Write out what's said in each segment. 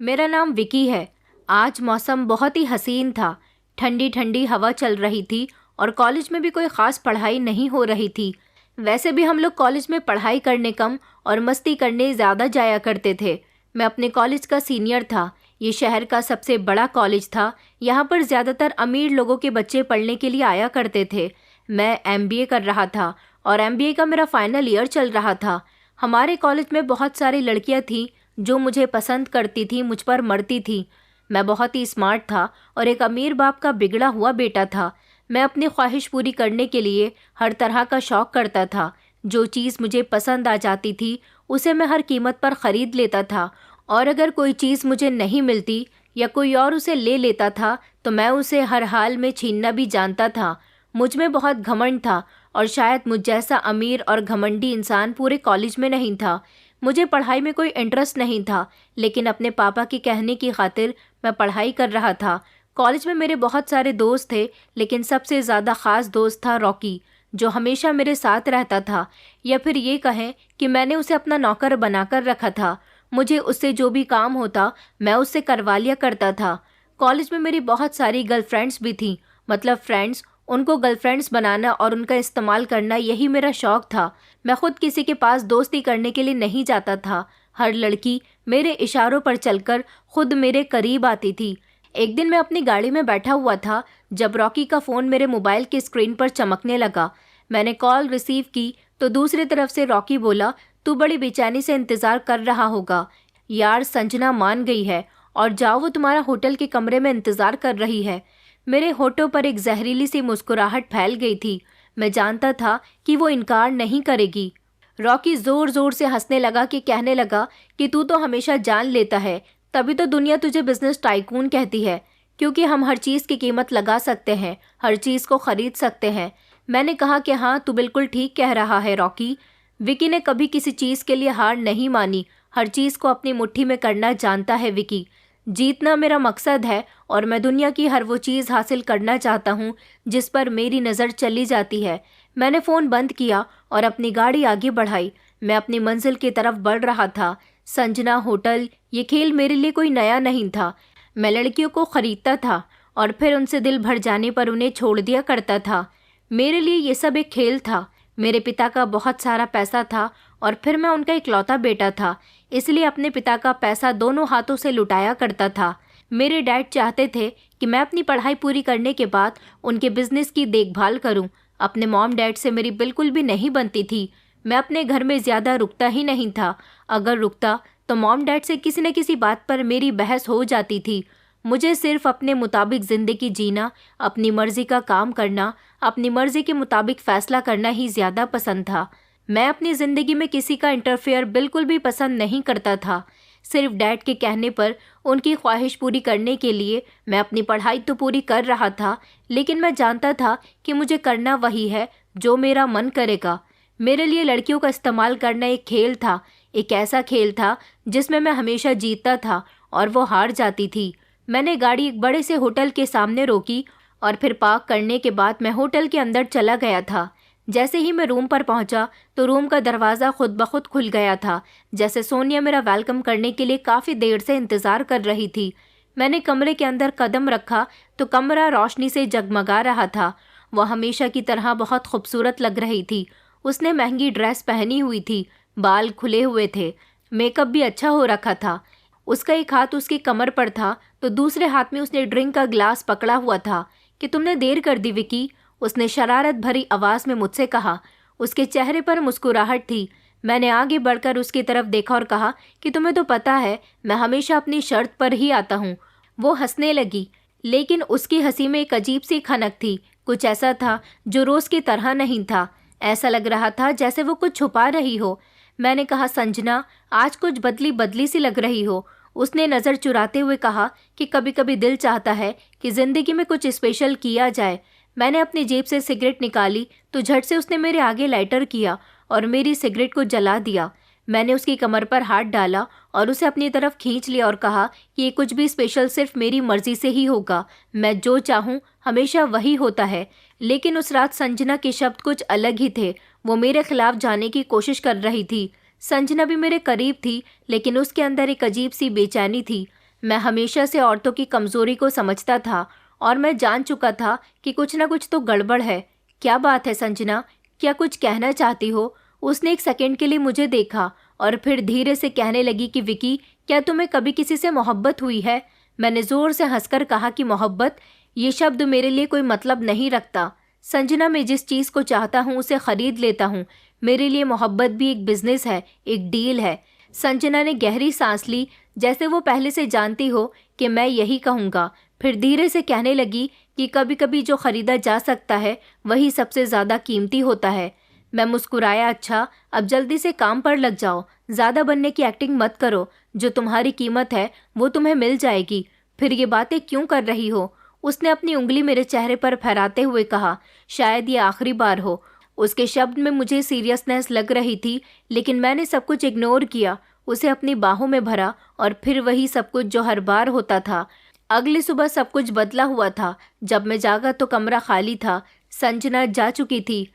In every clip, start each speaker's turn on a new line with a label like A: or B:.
A: मेरा नाम विकी है। आज मौसम बहुत ही हसीन था। ठंडी ठंडी हवा चल रही थी और कॉलेज में भी कोई ख़ास पढ़ाई नहीं हो रही थी। वैसे भी हम लोग कॉलेज में पढ़ाई करने कम और मस्ती करने ज़्यादा जाया करते थे। मैं अपने कॉलेज का सीनियर था। ये शहर का सबसे बड़ा कॉलेज था। यहाँ पर ज़्यादातर अमीर लोगों के बच्चे पढ़ने के लिए आया करते थे। मैं एमबीए कर रहा था और एमबीए का मेरा फाइनल ईयर चल रहा था। हमारे कॉलेज में बहुत सारी लड़कियाँ थीं जो मुझे पसंद करती थी, मुझ पर मरती थी। मैं बहुत ही स्मार्ट था और एक अमीर बाप का बिगड़ा हुआ बेटा था। मैं अपनी ख्वाहिश पूरी करने के लिए हर तरह का शौक़ करता था। जो चीज़ मुझे पसंद आ जाती थी उसे मैं हर कीमत पर ख़रीद लेता था, और अगर कोई चीज़ मुझे नहीं मिलती या कोई और उसे ले लेता था तो मैं उसे हर हाल में छीनना भी जानता था। मुझ में बहुत घमंड था और शायद मुझ जैसा अमीर और घमंडी इंसान पूरे कॉलेज में नहीं था। मुझे पढ़ाई में कोई इंटरेस्ट नहीं था, लेकिन अपने पापा के कहने की खातिर मैं पढ़ाई कर रहा था। कॉलेज में मेरे बहुत सारे दोस्त थे, लेकिन सबसे ज़्यादा ख़ास दोस्त था रॉकी, जो हमेशा मेरे साथ रहता था, या फिर ये कहें कि मैंने उसे अपना नौकर बनाकर रखा था। मुझे उससे जो भी काम होता मैं उससे करवा लिया करता था। कॉलेज में मेरी बहुत सारी गर्लफ्रेंड्स भी थीं, मतलब फ्रेंड्स। उनको गर्लफ्रेंड्स बनाना और उनका इस्तेमाल करना, यही मेरा शौक़ था। मैं खुद किसी के पास दोस्ती करने के लिए नहीं जाता था। हर लड़की मेरे इशारों पर चलकर खुद मेरे करीब आती थी। एक दिन मैं अपनी गाड़ी में बैठा हुआ था जब रॉकी का फ़ोन मेरे मोबाइल की स्क्रीन पर चमकने लगा। मैंने कॉल रिसीव की तो दूसरी तरफ से रॉकी बोला, तू बड़ी बेचैनी से इंतज़ार कर रहा होगा। यार, संजना मान गई है और जाओ, वो तुम्हारा होटल के कमरे में इंतज़ार कर रही है। मेरे होठों पर एक जहरीली सी मुस्कुराहट फैल गई थी। मैं जानता था कि वो इनकार नहीं करेगी। रॉकी ज़ोर ज़ोर से हंसने लगा कि कहने लगा कि तू तो हमेशा जान लेता है, तभी तो दुनिया तुझे बिजनेस टाइकून कहती है, क्योंकि हम हर चीज़ की कीमत लगा सकते हैं, हर चीज़ को ख़रीद सकते हैं। मैंने कहा कि हाँ, तू बिल्कुल ठीक कह रहा है रॉकी। विकी ने कभी किसी चीज़ के लिए हार नहीं मानी। हर चीज़ को अपनी मुट्ठी में करना जानता है विकी। जीतना मेरा मकसद है और मैं दुनिया की हर वो चीज़ हासिल करना चाहता हूँ जिस पर मेरी नज़र चली जाती है। मैंने फ़ोन बंद किया और अपनी गाड़ी आगे बढ़ाई। मैं अपनी मंजिल की तरफ बढ़ रहा था। संजना, होटल, ये खेल मेरे लिए कोई नया नहीं था। मैं लड़कियों को ख़रीदता था और फिर उनसे दिल भर जाने पर उन्हें छोड़ दिया करता था। मेरे लिए ये सब एक खेल था। मेरे पिता का बहुत सारा पैसा था और फिर मैं उनका इकलौता बेटा था, इसलिए अपने पिता का पैसा दोनों हाथों से लुटाया करता था। मेरे डैड चाहते थे कि मैं अपनी पढ़ाई पूरी करने के बाद उनके बिजनेस की देखभाल करूं। अपने मॉम डैड से मेरी बिल्कुल भी नहीं बनती थी। मैं अपने घर में ज़्यादा रुकता ही नहीं था। अगर रुकता तो मॉम डैड से किसी न किसी बात पर मेरी बहस हो जाती थी। मुझे सिर्फ अपने मुताबिक ज़िंदगी जीना, अपनी मर्ज़ी का काम करना, अपनी मर्ज़ी के मुताबिक फ़ैसला करना ही ज़्यादा पसंद था। मैं अपनी ज़िंदगी में किसी का इंटरफेयर बिल्कुल भी पसंद नहीं करता था। सिर्फ डैड के कहने पर उनकी ख्वाहिश पूरी करने के लिए मैं अपनी पढ़ाई तो पूरी कर रहा था, लेकिन मैं जानता था कि मुझे करना वही है जो मेरा मन करेगा। मेरे लिए लड़कियों का इस्तेमाल करना एक खेल था, एक ऐसा खेल था जिसमें मैं हमेशा जीतता था और वो हार जाती थी। मैंने गाड़ी एक बड़े से होटल के सामने रोकी और फिर पार्क करने के बाद मैं होटल के अंदर चला गया था। जैसे ही मैं रूम पर पहुंचा तो रूम का दरवाज़ा खुद ब खुद खुल गया था, जैसे सोनिया मेरा वेलकम करने के लिए काफ़ी देर से इंतज़ार कर रही थी। मैंने कमरे के अंदर कदम रखा तो कमरा रोशनी से जगमगा रहा था। वह हमेशा की तरह बहुत खूबसूरत लग रही थी। उसने महंगी ड्रेस पहनी हुई थी, बाल खुले हुए थे, मेकअप भी अच्छा हो रखा था। उसका एक हाथ उसकी कमर पर था तो दूसरे हाथ में उसने ड्रिंक का ग्लास पकड़ा हुआ था। कि तुमने देर कर दी विकी, उसने शरारत भरी आवाज़ में मुझसे कहा। उसके चेहरे पर मुस्कुराहट थी। मैंने आगे बढ़कर उसकी तरफ देखा और कहा कि तुम्हें तो पता है मैं हमेशा अपनी शर्त पर ही आता हूँ। वो हंसने लगी, लेकिन उसकी हंसी में एक अजीब सी खनक थी। कुछ ऐसा था जो रोज़ की तरह नहीं था। ऐसा लग रहा था जैसे वो कुछ छुपा रही हो। मैंने कहा, संजना, आज कुछ बदली बदली सी लग रही हो। उसने नज़र चुराते हुए कहा कि कभी कभी दिल चाहता है कि ज़िंदगी में कुछ स्पेशल किया जाए। मैंने अपनी जेब से सिगरेट निकाली तो झट से उसने मेरे आगे लाइटर किया और मेरी सिगरेट को जला दिया। मैंने उसकी कमर पर हाथ डाला और उसे अपनी तरफ खींच लिया और कहा कि ये कुछ भी स्पेशल सिर्फ मेरी मर्जी से ही होगा। मैं जो चाहूँ हमेशा वही होता है। लेकिन उस रात संजना के शब्द कुछ अलग ही थे। वो मेरे खिलाफ जाने की कोशिश कर रही थी। संजना भी मेरे करीब थी, लेकिन उसके अंदर एक अजीब सी बेचैनी थी। मैं हमेशा से औरतों की कमज़ोरी को समझता था और मैं जान चुका था कि कुछ ना कुछ तो गड़बड़ है। क्या बात है संजना, क्या कुछ कहना चाहती हो? उसने एक सेकंड के लिए मुझे देखा और फिर धीरे से कहने लगी कि विकी, क्या तुम्हें कभी किसी से मोहब्बत हुई है? मैंने ज़ोर से हंसकर कहा कि मोहब्बत, ये शब्द मेरे लिए कोई मतलब नहीं रखता। संजना, मैं जिस चीज़ को चाहता हूँ उसे खरीद लेता हूँ। मेरे लिए मोहब्बत भी एक बिजनेस है, एक डील है। संजना ने गहरी सांस ली, जैसे वो पहले से जानती हो कि मैं यही कहूँगा। फिर धीरे से कहने लगी कि कभी कभी जो खरीदा जा सकता है वही सबसे ज़्यादा कीमती होता है। मैं मुस्कुराया। अच्छा, अब जल्दी से काम पर लग जाओ, ज़्यादा बनने की एक्टिंग मत करो। जो तुम्हारी कीमत है वो तुम्हें मिल जाएगी। फिर ये बातें क्यों कर रही हो? उसने अपनी उंगली मेरे चेहरे पर फहराते हुए कहा। शायद ये आखिरी बार हो। उसके शब्द में मुझे सीरियसनेस लग रही थी, लेकिन मैंने सब कुछ इग्नोर किया, उसे अपनी बाहों में भरा और फिर वही सब कुछ जो हर बार होता था। अगली सुबह सब कुछ बदला हुआ था। जब मैं जागा तो कमरा खाली था। संजना जा चुकी थी।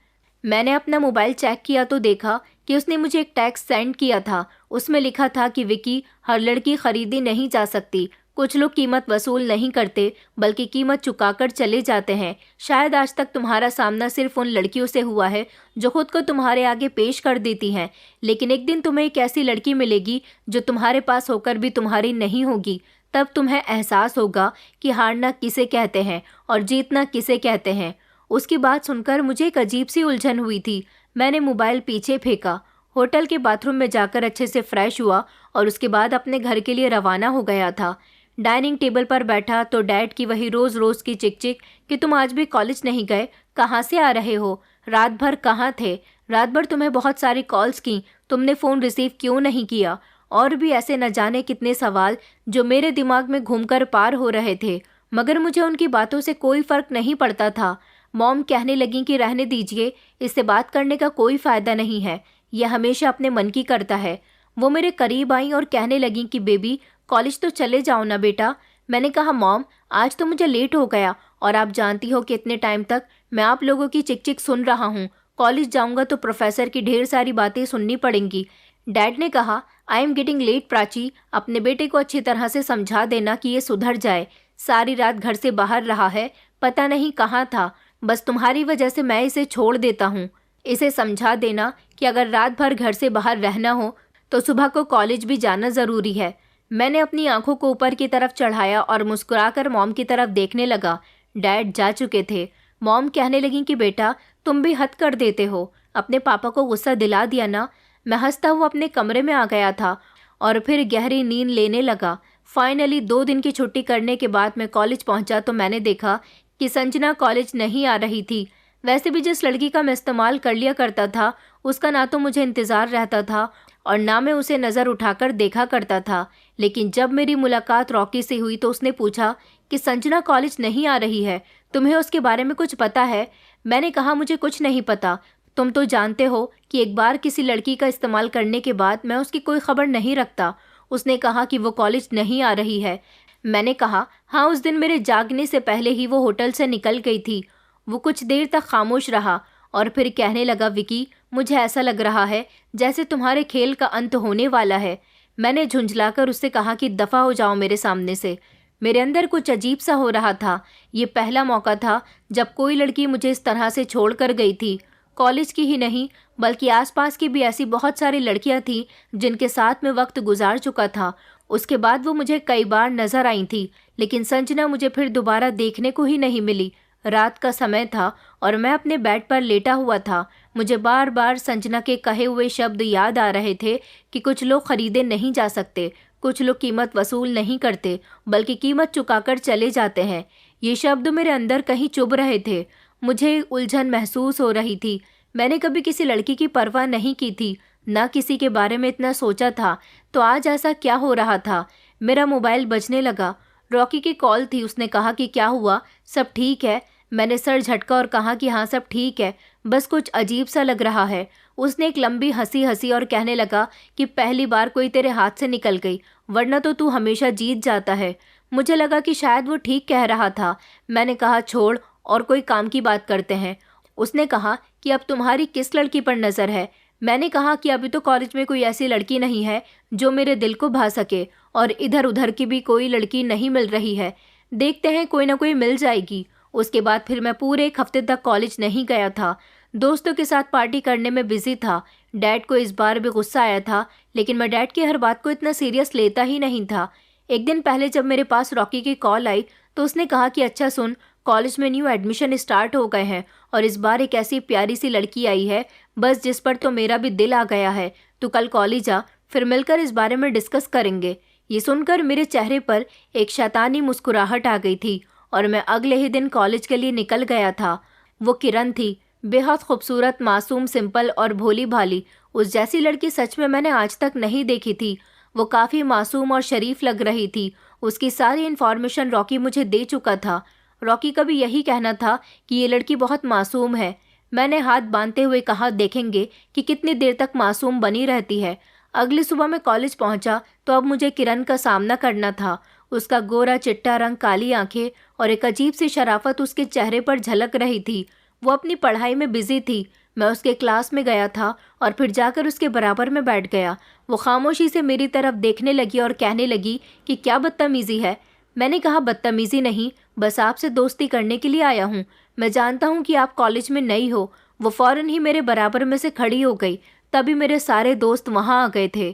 A: मैंने अपना मोबाइल चेक किया तो देखा कि उसने मुझे एक टेक्स्ट सेंड किया था। उसमें लिखा था कि विकी, हर लड़की खरीदी नहीं जा सकती। कुछ लोग कीमत वसूल नहीं करते बल्कि कीमत चुकाकर चले जाते हैं। शायद आज तक तुम्हारा सामना सिर्फ उन लड़कियों से हुआ है जो खुद को तुम्हारे आगे पेश कर देती हैं, लेकिन एक दिन तुम्हें एक ऐसी लड़की मिलेगी जो तुम्हारे पास होकर भी तुम्हारी नहीं होगी। तब तुम्हें एहसास होगा कि हारना किसे कहते हैं और जीतना किसे कहते हैं। उसकी बात सुनकर मुझे एक अजीब सी उलझन हुई थी। मैंने मोबाइल पीछे फेंका, होटल के बाथरूम में जाकर अच्छे से फ्रेश हुआ और उसके बाद अपने घर के लिए रवाना हो गया था। डाइनिंग टेबल पर बैठा तो डैड की वही रोज़ रोज़ की चिक चिक कि तुम आज भी कॉलेज नहीं गए, कहाँ से आ रहे हो, रात भर कहाँ थे, रात भर तुम्हें बहुत सारी कॉल्स की, तुमने फ़ोन रिसीव क्यों नहीं किया, और भी ऐसे न जाने कितने सवाल जो मेरे दिमाग में घूमकर पार हो रहे थे, मगर मुझे उनकी बातों से कोई फ़र्क नहीं पड़ता था। मॉम कहने लगी कि रहने दीजिए, इससे बात करने का कोई फ़ायदा नहीं है, यह हमेशा अपने मन की करता है। वो मेरे करीब आई और कहने लगी कि बेबी, कॉलेज तो चले जाओ ना बेटा। मैंने कहा मॉम, आज तो मुझे लेट हो गया और आप जानती हो कि इतने टाइम तक मैं आप लोगों की चिक चिक सुन रहा हूँ। कॉलेज जाऊँगा तो प्रोफेसर की ढेर सारी बातें सुननी पड़ेंगी। डैड ने कहा, I am getting late Prachi, अपने बेटे को अच्छी तरह से समझा देना कि ये सुधर जाए। सारी रात घर से बाहर रहा है, पता नहीं कहाँ था, बस तुम्हारी वजह से मैं इसे छोड़ देता हूँ। इसे समझा देना कि अगर रात भर घर से बाहर रहना हो तो सुबह को कॉलेज भी जाना ज़रूरी है। मैंने अपनी आंखों को ऊपर की तरफ चढ़ाया और मुस्कुराकर मॉम की तरफ देखने लगा। डैड जा चुके थे। मॉम कहने लगी कि बेटा, तुम भी हद कर देते हो, अपने पापा को गुस्सा दिला दिया ना। मैं हंसता हुआ अपने कमरे में आ गया था और फिर गहरी नींद लेने लगा। फाइनली 2 दिन की छुट्टी करने के बाद मैं कॉलेज पहुंचा तो मैंने देखा कि संजना कॉलेज नहीं आ रही थी। वैसे भी जिस लड़की का मैं इस्तेमाल कर लिया करता था उसका ना तो मुझे इंतज़ार रहता था और ना मैं उसे नज़र उठाकर देखा करता था। लेकिन जब मेरी मुलाकात रॉकी से हुई तो उसने पूछा कि संजना कॉलेज नहीं आ रही है, तुम्हें उसके बारे में कुछ पता है? मैंने कहा, मुझे कुछ नहीं पता। तुम तो जानते हो कि एक बार किसी लड़की का इस्तेमाल करने के बाद मैं उसकी कोई खबर नहीं रखता। उसने कहा कि वो कॉलेज नहीं आ रही है। मैंने कहा, हाँ, उस दिन मेरे जागने से पहले ही वो होटल से निकल गई थी। वो कुछ देर तक खामोश रहा और फिर कहने लगा, विकी, मुझे ऐसा लग रहा है जैसे तुम्हारे खेल का अंत होने वाला है। मैंने झुंझलाकर उससे कहा कि दफ़ा हो जाओ मेरे सामने से। मेरे अंदर कुछ अजीब सा हो रहा था। ये पहला मौका था जब कोई लड़की मुझे इस तरह से छोड़ कर गई थी। कॉलेज की ही नहीं बल्कि आसपास की भी ऐसी बहुत सारी लड़कियां थीं जिनके साथ मैं वक्त गुजार चुका था। उसके बाद वो मुझे कई बार नजर आई थी, लेकिन संजना मुझे फिर दोबारा देखने को ही नहीं मिली। रात का समय था और मैं अपने बेड पर लेटा हुआ था। मुझे बार बार संजना के कहे हुए शब्द याद आ रहे थे कि कुछ लोग खरीदे नहीं जा सकते, कुछ लोग कीमत वसूल नहीं करते बल्कि कीमत चुकाकर चले जाते हैं। ये शब्द मेरे अंदर कहीं चुभ रहे थे। मुझे उलझन महसूस हो रही थी। मैंने कभी किसी लड़की की परवाह नहीं की थी, ना किसी के बारे में इतना सोचा था, तो आज ऐसा क्या हो रहा था? मेरा मोबाइल बजने लगा। रॉकी की कॉल थी। उसने कहा कि क्या हुआ, सब ठीक है? मैंने सर झटका और कहा कि हाँ, सब ठीक है, बस कुछ अजीब सा लग रहा है। उसने एक लंबी हंसी हंसी और कहने लगा कि पहली बार कोई तेरे हाथ से निकल गई, वरना तो तू हमेशा जीत जाता है। मुझे लगा कि शायद वो ठीक कह रहा था। मैंने कहा, छोड़ और कोई काम की बात करते हैं। उसने कहा कि अब तुम्हारी किस लड़की पर नज़र है? मैंने कहा कि अभी तो कॉलेज में कोई ऐसी लड़की नहीं है जो मेरे दिल को भा सके, और इधर उधर की भी कोई लड़की नहीं मिल रही है। देखते हैं, कोई ना कोई मिल जाएगी। उसके बाद फिर मैं पूरे एक हफ्ते तक कॉलेज नहीं गया था। दोस्तों के साथ पार्टी करने में बिजी था। डैड को इस बार भी गुस्सा आया था, लेकिन मैं डैड की हर बात को इतना सीरियस लेता ही नहीं था। एक दिन पहले जब मेरे पास रॉकी की कॉल आई तो उसने कहा कि अच्छा सुन, कॉलेज में न्यू एडमिशन स्टार्ट हो गए हैं और इस बार एक ऐसी प्यारी सी लड़की आई है बस, जिस पर तो मेरा भी दिल आ गया है। तो कल कॉलेज आ, फिर मिलकर इस बारे में डिस्कस करेंगे। ये सुनकर मेरे चेहरे पर एक शैतानी मुस्कुराहट आ गई थी और मैं अगले ही दिन कॉलेज के लिए निकल गया था। वो किरण थी, बेहद खूबसूरत, मासूम, सिंपल और भोली भाली। उस जैसी लड़की सच में मैंने आज तक नहीं देखी थी। वो काफ़ी मासूम और शरीफ लग रही थी। उसकी सारी इन्फॉर्मेशन रॉकी मुझे दे चुका था। रॉकी का भी यही कहना था कि ये लड़की बहुत मासूम है। मैंने हाथ बांधते हुए कहा, देखेंगे कि कितनी देर तक मासूम बनी रहती है। अगली सुबह मैं कॉलेज पहुंचा तो अब मुझे किरण का सामना करना था। उसका गोरा चिट्टा रंग, काली आंखें और एक अजीब सी शराफत उसके चेहरे पर झलक रही थी। वो अपनी पढ़ाई में बिजी थी। मैं उसके क्लास में गया था और फिर जाकर उसके बराबर में बैठ गया। वो खामोशी से मेरी तरफ देखने लगी और कहने लगी कि क्या बदतमीज़ी है। मैंने कहा, बदतमीज़ी नहीं, बस आपसे दोस्ती करने के लिए आया हूँ। मैं जानता हूँ कि आप कॉलेज में नई हो। वो फ़ौरन ही मेरे बराबर में से खड़ी हो गई। तभी मेरे सारे दोस्त वहाँ आ गए थे,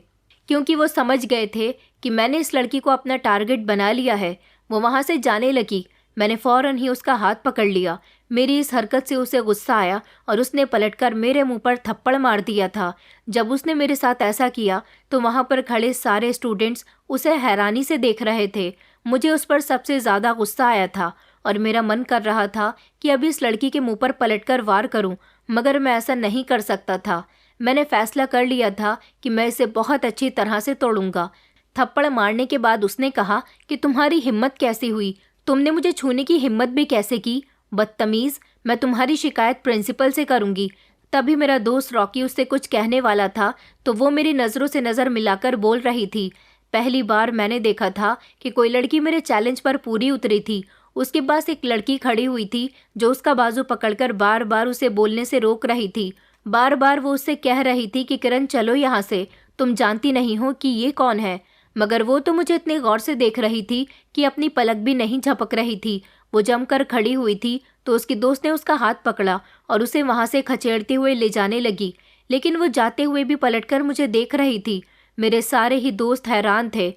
A: क्योंकि वो समझ गए थे कि मैंने इस लड़की को अपना टारगेट बना लिया है। वो वहाँ से जाने लगी। मैंने फ़ौरन ही उसका हाथ पकड़ लिया। मेरी इस हरकत से उसे गुस्सा आया और उसने पलटकर मेरे मुंह पर थप्पड़ मार दिया था। जब उसने मेरे साथ ऐसा किया तो वहाँ पर खड़े सारे स्टूडेंट्स उसे हैरानी से देख रहे थे। मुझे उस पर सबसे ज़्यादा गुस्सा आया था और मेरा मन कर रहा था कि अभी इस लड़की के मुंह पर पलटकर वार करूं, मगर मैं ऐसा नहीं कर सकता था। मैंने फैसला कर लिया था कि मैं इसे बहुत अच्छी तरह से तोड़ूंगा। थप्पड़ मारने के बाद उसने कहा कि तुम्हारी हिम्मत कैसी हुई, तुमने मुझे छूने की हिम्मत भी कैसे की, बदतमीज़, मैं तुम्हारी शिकायत प्रिंसिपल से करूंगी। तभी मेरा दोस्त रॉकी उससे कुछ कहने वाला था तो वो मेरी नज़रों से नज़र मिलाकर बोल रही थी। पहली बार मैंने देखा था कि कोई लड़की मेरे चैलेंज पर पूरी उतरी थी। उसके पास एक लड़की खड़ी हुई थी जो उसका बाजू पकड़कर बार बार उसे बोलने से रोक रही थी। बार बार वो उससे कह रही थी कि किरण चलो यहाँ से, तुम जानती नहीं हो कि ये कौन है। मगर वो तो मुझे इतने गौर से देख रही थी कि अपनी पलक भी नहीं झपक रही थी। वो जमकर खड़ी हुई थी तो उसकी दोस्त ने उसका हाथ पकड़ा और उसे वहाँ से खचेड़ते हुए ले जाने लगी, लेकिन वो जाते हुए भी पलटकर मुझे देख रही थी। मेरे सारे ही दोस्त हैरान थे।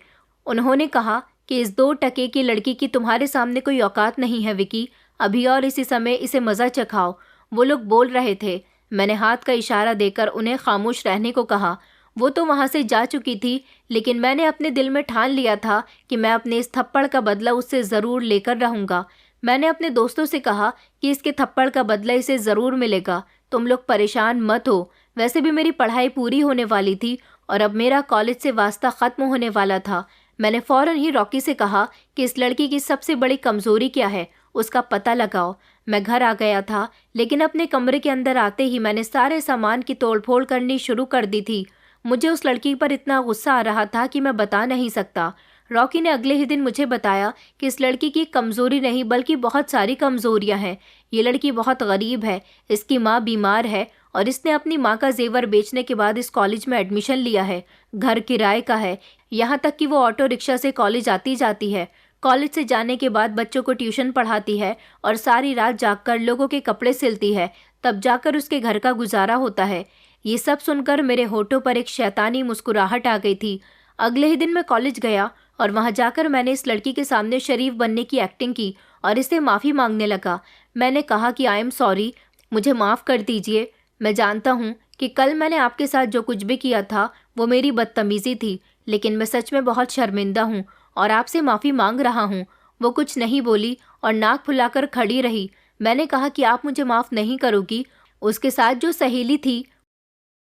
A: उन्होंने कहा कि इस 2 टके की लड़की की तुम्हारे सामने कोई औकात नहीं है विकी, अभी और इसी समय इसे मज़ा चखाओ। वो लोग बोल रहे थे। मैंने हाथ का इशारा देकर उन्हें खामोश रहने को कहा। वो तो वहाँ से जा चुकी थी, लेकिन मैंने अपने दिल में ठान लिया था कि मैं अपने इस थप्पड़ का बदला उससे ज़रूर लेकर रहूँगा। मैंने अपने दोस्तों से कहा कि इसके थप्पड़ का बदला इसे ज़रूर मिलेगा, तुम लोग परेशान मत हो। वैसे भी मेरी पढ़ाई पूरी होने वाली थी और अब मेरा कॉलेज से वास्ता ख़त्म होने वाला था। मैंने फ़ौरन ही रॉकी से कहा कि इस लड़की की सबसे बड़ी कमज़ोरी क्या है, उसका पता लगाओ। मैं घर आ गया था, लेकिन अपने कमरे के अंदर आते ही मैंने सारे सामान की तोड़फोड़ करनी शुरू कर दी थी। मुझे उस लड़की पर इतना गुस्सा आ रहा था कि मैं बता नहीं सकता। रॉकी ने अगले ही दिन मुझे बताया कि इस लड़की की कमज़ोरी नहीं बल्कि बहुत सारी कमज़ोरियां हैं। ये लड़की बहुत गरीब है, इसकी माँ बीमार है और इसने अपनी माँ का जेवर बेचने के बाद इस कॉलेज में एडमिशन लिया है। घर किराए का है, यहाँ तक कि वो ऑटो रिक्शा से कॉलेज आती जाती है। कॉलेज से जाने के बाद बच्चों को ट्यूशन पढ़ाती है और सारी रात जागकर लोगों के कपड़े सिलती है, तब जाकर उसके घर का गुजारा होता है। ये सब सुनकर मेरे होठों पर एक शैतानी मुस्कुराहट आ गई थी। अगले ही दिन मैं कॉलेज गया और वहाँ जाकर मैंने इस लड़की के सामने शरीफ बनने की एक्टिंग की और इससे माफ़ी मांगने लगा। मैंने कहा कि आई एम सॉरी, मुझे माफ़ कर दीजिए। मैं जानता हूँ कि कल मैंने आपके साथ जो कुछ भी किया था वो मेरी बदतमीज़ी थी, लेकिन मैं सच में बहुत शर्मिंदा हूँ और आपसे माफ़ी मांग रहा हूँ। वो कुछ नहीं बोली और नाक फुलाकर खड़ी रही। मैंने कहा कि आप मुझे माफ़ नहीं करोगी। उसके साथ जो सहेली थी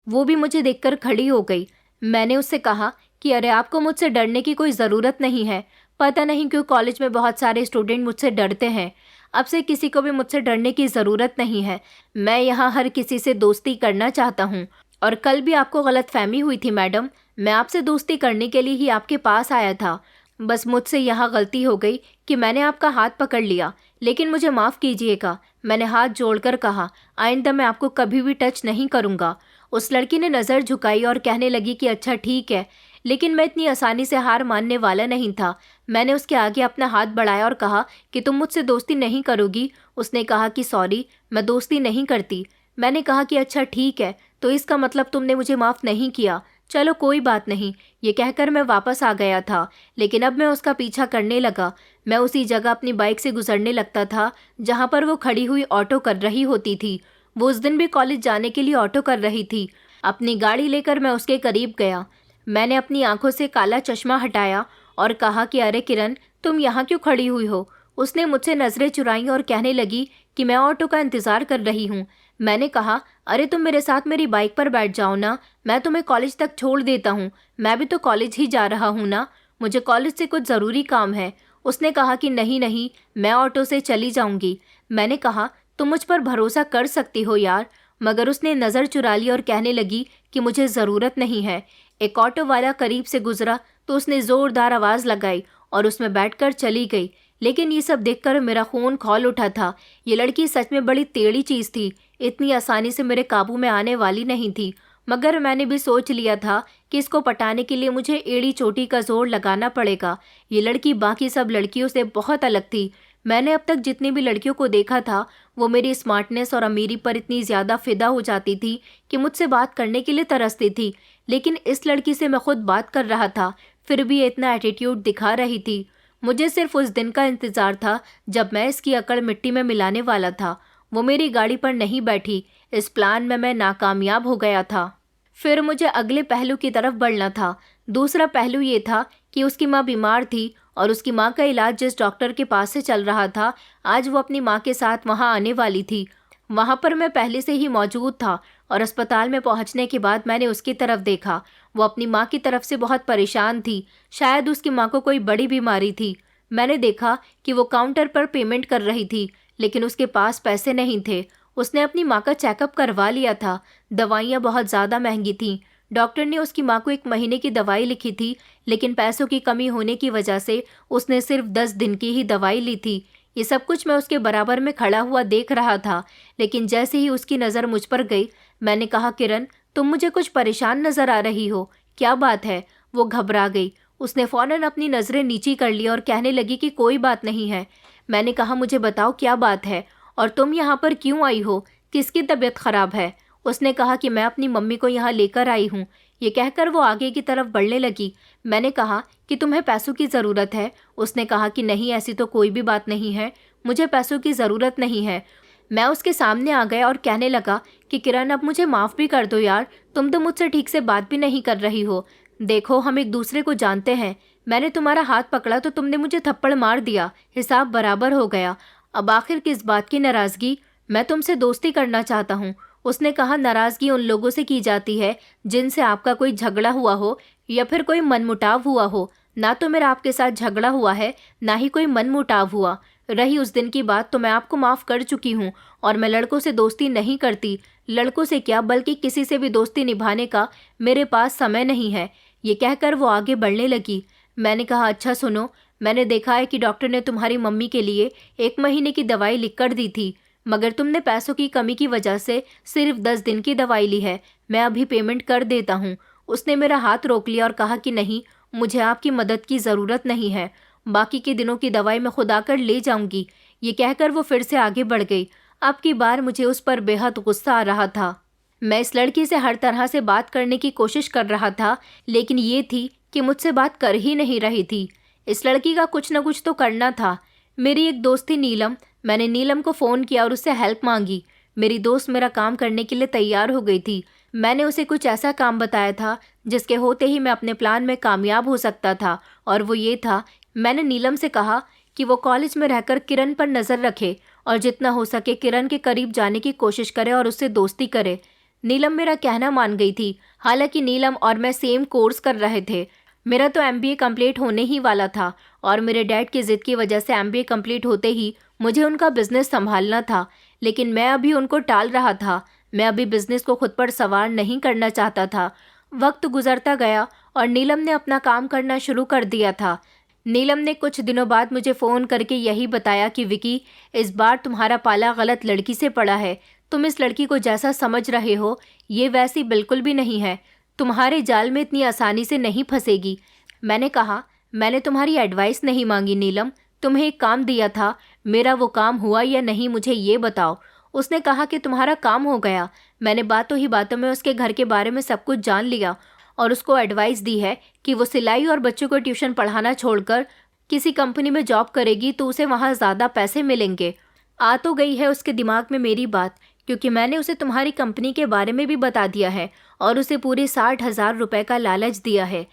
A: वो भी मुझे देखकर खड़ी हो गई। मैंने उससे कहा कि अरे आपको मुझसे डरने की कोई ज़रूरत नहीं है। पता नहीं क्यों कॉलेज में बहुत सारे स्टूडेंट मुझसे डरते हैं। अब से किसी को भी मुझसे डरने की ज़रूरत नहीं है। मैं यहाँ हर किसी से दोस्ती करना चाहता हूँ और कल भी आपको गलतफहमी हुई थी मैडम। मैं आपसे दोस्ती करने के लिए ही आपके पास आया था। बस मुझसे यहाँ गलती हो गई कि मैंने आपका हाथ पकड़ लिया, लेकिन मुझे माफ़ कीजिएगा। मैंने हाथ जोड़कर कहा, आइंदा मैं आपको कभी भी टच नहीं करूँगा। उस लड़की ने नज़र झुकाई और कहने लगी कि अच्छा ठीक है, लेकिन मैं इतनी आसानी से हार मानने वाला नहीं था। मैंने उसके आगे अपना हाथ बढ़ाया और कहा कि तुम मुझसे दोस्ती नहीं करोगी। उसने कहा कि सॉरी, मैं दोस्ती नहीं करती। मैंने कहा कि अच्छा ठीक है, तो इसका मतलब तुमने मुझे माफ़ नहीं किया। चलो कोई बात नहीं, ये कहकर मैं वापस आ गया था। लेकिन अब मैं उसका पीछा करने लगा। मैं उसी जगह अपनी बाइक से गुजरने लगता था जहाँ पर वो खड़ी हुई ऑटो कर रही होती थी। वो उस दिन भी कॉलेज जाने के लिए ऑटो कर रही थी। अपनी गाड़ी लेकर मैं उसके करीब गया। मैंने अपनी आंखों से काला चश्मा हटाया और कहा कि अरे किरण, तुम यहाँ क्यों खड़ी हुई हो? उसने मुझसे नज़रें चुराईं और कहने लगी कि मैं ऑटो का इंतज़ार कर रही हूँ। मैंने कहा अरे तुम मेरे साथ मेरी बाइक पर बैठ जाओ ना, मैं तुम्हें कॉलेज तक छोड़ देता हूँ। मैं भी तो कॉलेज ही जा रहा हूँ ना, मुझे कॉलेज से कुछ ज़रूरी काम है। उसने कहा कि नहीं नहीं, मैं ऑटो से चली जाऊँगी। मैंने कहा तुम मुझ पर भरोसा कर सकती हो यार। मगर उसने नज़र चुरा ली और कहने लगी कि मुझे ज़रूरत नहीं है। एक ऑटो वाला करीब से गुजरा तो उसने ज़ोरदार आवाज़ लगाई और उसमें बैठकर चली गई। लेकिन ये सब देखकर मेरा खून खौल उठा था। ये लड़की सच में बड़ी टेढ़ी चीज़ थी, इतनी आसानी से मेरे काबू में आने वाली नहीं थी। मगर मैंने भी सोच लिया था कि इसको पटाने के लिए मुझे एड़ी चोटी का जोर लगाना पड़ेगा। ये लड़की बाकी सब लड़कियों से बहुत अलग थी। मैंने अब तक जितनी भी लड़कियों को देखा था वो मेरी स्मार्टनेस और अमीरी पर इतनी ज़्यादा फिदा हो जाती थी कि मुझसे बात करने के लिए तरसती थी। लेकिन इस लड़की से मैं खुद बात कर रहा था, फिर भी इतना एटीट्यूड दिखा रही थी। मुझे सिर्फ उस दिन का इंतज़ार था जब मैं इसकी अकड़ मिट्टी में मिलाने वाला था। वो मेरी गाड़ी पर नहीं बैठी। इस प्लान में मैं नाकामयाब हो गया था। फिर मुझे अगले पहलू की तरफ बढ़ना था। दूसरा पहलू ये था कि उसकी माँ बीमार थी और उसकी माँ का इलाज जिस डॉक्टर के पास से चल रहा था, आज वो अपनी माँ के साथ वहाँ आने वाली थी। वहाँ पर मैं पहले से ही मौजूद था और अस्पताल में पहुँचने के बाद मैंने उसकी तरफ देखा। वो अपनी माँ की तरफ से बहुत परेशान थी। शायद उसकी माँ को कोई बड़ी बीमारी थी। मैंने देखा कि वो काउंटर पर पेमेंट कर रही थी, लेकिन उसके पास पैसे नहीं थे। उसने अपनी माँ का चेकअप करवा लिया था। दवाइयाँ बहुत ज़्यादा महंगी थीं। डॉक्टर ने उसकी माँ को 1 महीने की दवाई लिखी थी, लेकिन पैसों की कमी होने की वजह से उसने सिर्फ 10 दिन की ही दवाई ली थी। ये सब कुछ मैं उसके बराबर में खड़ा हुआ देख रहा था। लेकिन जैसे ही उसकी नज़र मुझ पर गई, मैंने कहा किरण, तुम मुझे कुछ परेशान नज़र आ रही हो, क्या बात है? वो घबरा गई। उसने फ़ौरन अपनी नज़रें नीची कर ली और कहने लगी कि कोई बात नहीं है। मैंने कहा मुझे बताओ क्या बात है और तुम यहाँ पर क्यों आई हो? किसकी तबीयत ख़राब है? उसने कहा कि मैं अपनी मम्मी को यहाँ लेकर आई हूँ। ये कहकर वो आगे की तरफ बढ़ने लगी। मैंने कहा कि तुम्हें पैसों की ज़रूरत है? उसने कहा कि नहीं, ऐसी तो कोई भी बात नहीं है, मुझे पैसों की ज़रूरत नहीं है। मैं उसके सामने आ गया और कहने लगा कि किरण, अब मुझे माफ़ भी कर दो यार, तुम तो मुझसे ठीक से बात भी नहीं कर रही हो। देखो, हम एक दूसरे को जानते हैं। मैंने तुम्हारा हाथ पकड़ा तो तुमने मुझे थप्पड़ मार दिया, हिसाब बराबर हो गया। अब आखिर किस बात की नाराज़गी? मैं तुमसे दोस्ती करना चाहता हूँ। उसने कहा नाराज़गी उन लोगों से की जाती है जिनसे आपका कोई झगड़ा हुआ हो या फिर कोई मनमुटाव हुआ हो। ना तो मेरा आपके साथ झगड़ा हुआ है, ना ही कोई मनमुटाव हुआ। रही उस दिन की बात, तो मैं आपको माफ़ कर चुकी हूँ और मैं लड़कों से दोस्ती नहीं करती। लड़कों से क्या, बल्कि किसी से भी दोस्ती निभाने का मेरे पास समय नहीं है। ये कहकर वो आगे बढ़ने लगी। मैंने कहा अच्छा सुनो, मैंने देखा है कि डॉक्टर ने तुम्हारी मम्मी के लिए 1 महीने की दवाई लिख कर दी थी, मगर तुमने पैसों की कमी की वजह से सिर्फ 10 दिन की दवाई ली है। मैं अभी पेमेंट कर देता हूँ। उसने मेरा हाथ रोक लिया और कहा कि नहीं, मुझे आपकी मदद की ज़रूरत नहीं है, बाकी के दिनों की दवाई मैं खुद आकर ले जाऊंगी। ये कहकर वो फिर से आगे बढ़ गई। अब की बार मुझे उस पर बेहद गुस्सा आ रहा था। मैं इस लड़की से हर तरह से बात करने की कोशिश कर रहा था, लेकिन ये थी कि मुझसे बात कर ही नहीं रही थी। इस लड़की का कुछ न कुछ तो करना था। मेरी एक दोस्त थी नीलम। मैंने नीलम को फ़ोन किया और उससे हेल्प मांगी। मेरी दोस्त मेरा काम करने के लिए तैयार हो गई थी। मैंने उसे कुछ ऐसा काम बताया था जिसके होते ही मैं अपने प्लान में कामयाब हो सकता था, और वो ये था, मैंने नीलम से कहा कि वो कॉलेज में रहकर किरण पर नज़र रखे और जितना हो सके किरण के करीब जाने की कोशिश करे और उससे दोस्ती करे। नीलम मेरा कहना मान गई थी। हालांकि नीलम और मैं सेम कोर्स कर रहे थे। मेरा तो MBA कंप्लीट होने ही वाला था और मेरे डैड की ज़िद की वजह से MBA कंप्लीट होते ही मुझे उनका बिज़नेस संभालना था। लेकिन मैं अभी उनको टाल रहा था। मैं अभी बिज़नेस को खुद पर सवार नहीं करना चाहता था। वक्त गुजरता गया और नीलम ने अपना काम करना शुरू कर दिया था। नीलम ने कुछ दिनों बाद मुझे फ़ोन करके यही बताया कि विकी, इस बार तुम्हारा पाला गलत लड़की से पड़ा है। तुम इस लड़की को जैसा समझ रहे हो ये वैसी बिल्कुल भी नहीं है। तुम्हारे जाल में इतनी आसानी से नहीं फंसेगी। मैंने कहा, मैंने तुम्हारी एडवाइस नहीं मांगी नीलम, तुम्हें एक काम दिया था, मेरा वो काम हुआ या नहीं मुझे ये बताओ। उसने कहा कि तुम्हारा काम हो गया। मैंने बातों ही बातों में उसके घर के बारे में सब कुछ जान लिया और उसको एडवाइस दी है कि वो सिलाई और बच्चों को ट्यूशन पढ़ाना छोड़कर किसी कंपनी में जॉब करेगी तो उसे वहाँ ज़्यादा पैसे मिलेंगे। आ तो गई है उसके दिमाग में मेरी बात, क्योंकि मैंने उसे तुम्हारी कंपनी के बारे में भी बता दिया है और उसे पूरे 60,000 रुपये का लालच दिया है।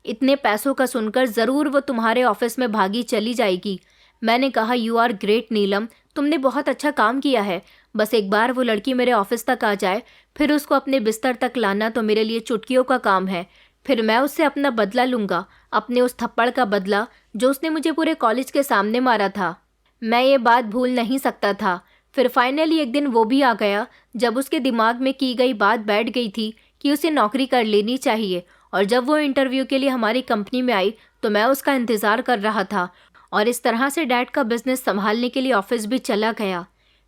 A: इतने पैसों का सुनकर ज़रूर वो तुम्हारे ऑफिस में भागी चली जाएगी। मैंने कहा, यू आर ग्रेट नीलम, तुमने बहुत अच्छा काम किया है। बस एक बार वो लड़की मेरे ऑफिस तक आ जाए, फिर उसको अपने बिस्तर तक लाना तो मेरे लिए चुटकियों का काम है। फिर मैं उससे अपना बदला लूँगा, अपने उस थप्पड़ का बदला जो उसने मुझे पूरे कॉलेज के सामने मारा था। मैं ये बात भूल नहीं सकता था। फिर फाइनली एक दिन वो भी आ गया जब उसके दिमाग में की गई बात बैठ गई थी कि उसे नौकरी कर लेनी चाहिए। और जब वो इंटरव्यू के लिए हमारी कंपनी में आई तो मैं उसका इंतज़ार कर रहा था और इस तरह से डैड का बिजनेस संभालने के लिए ऑफिस भी चला गया।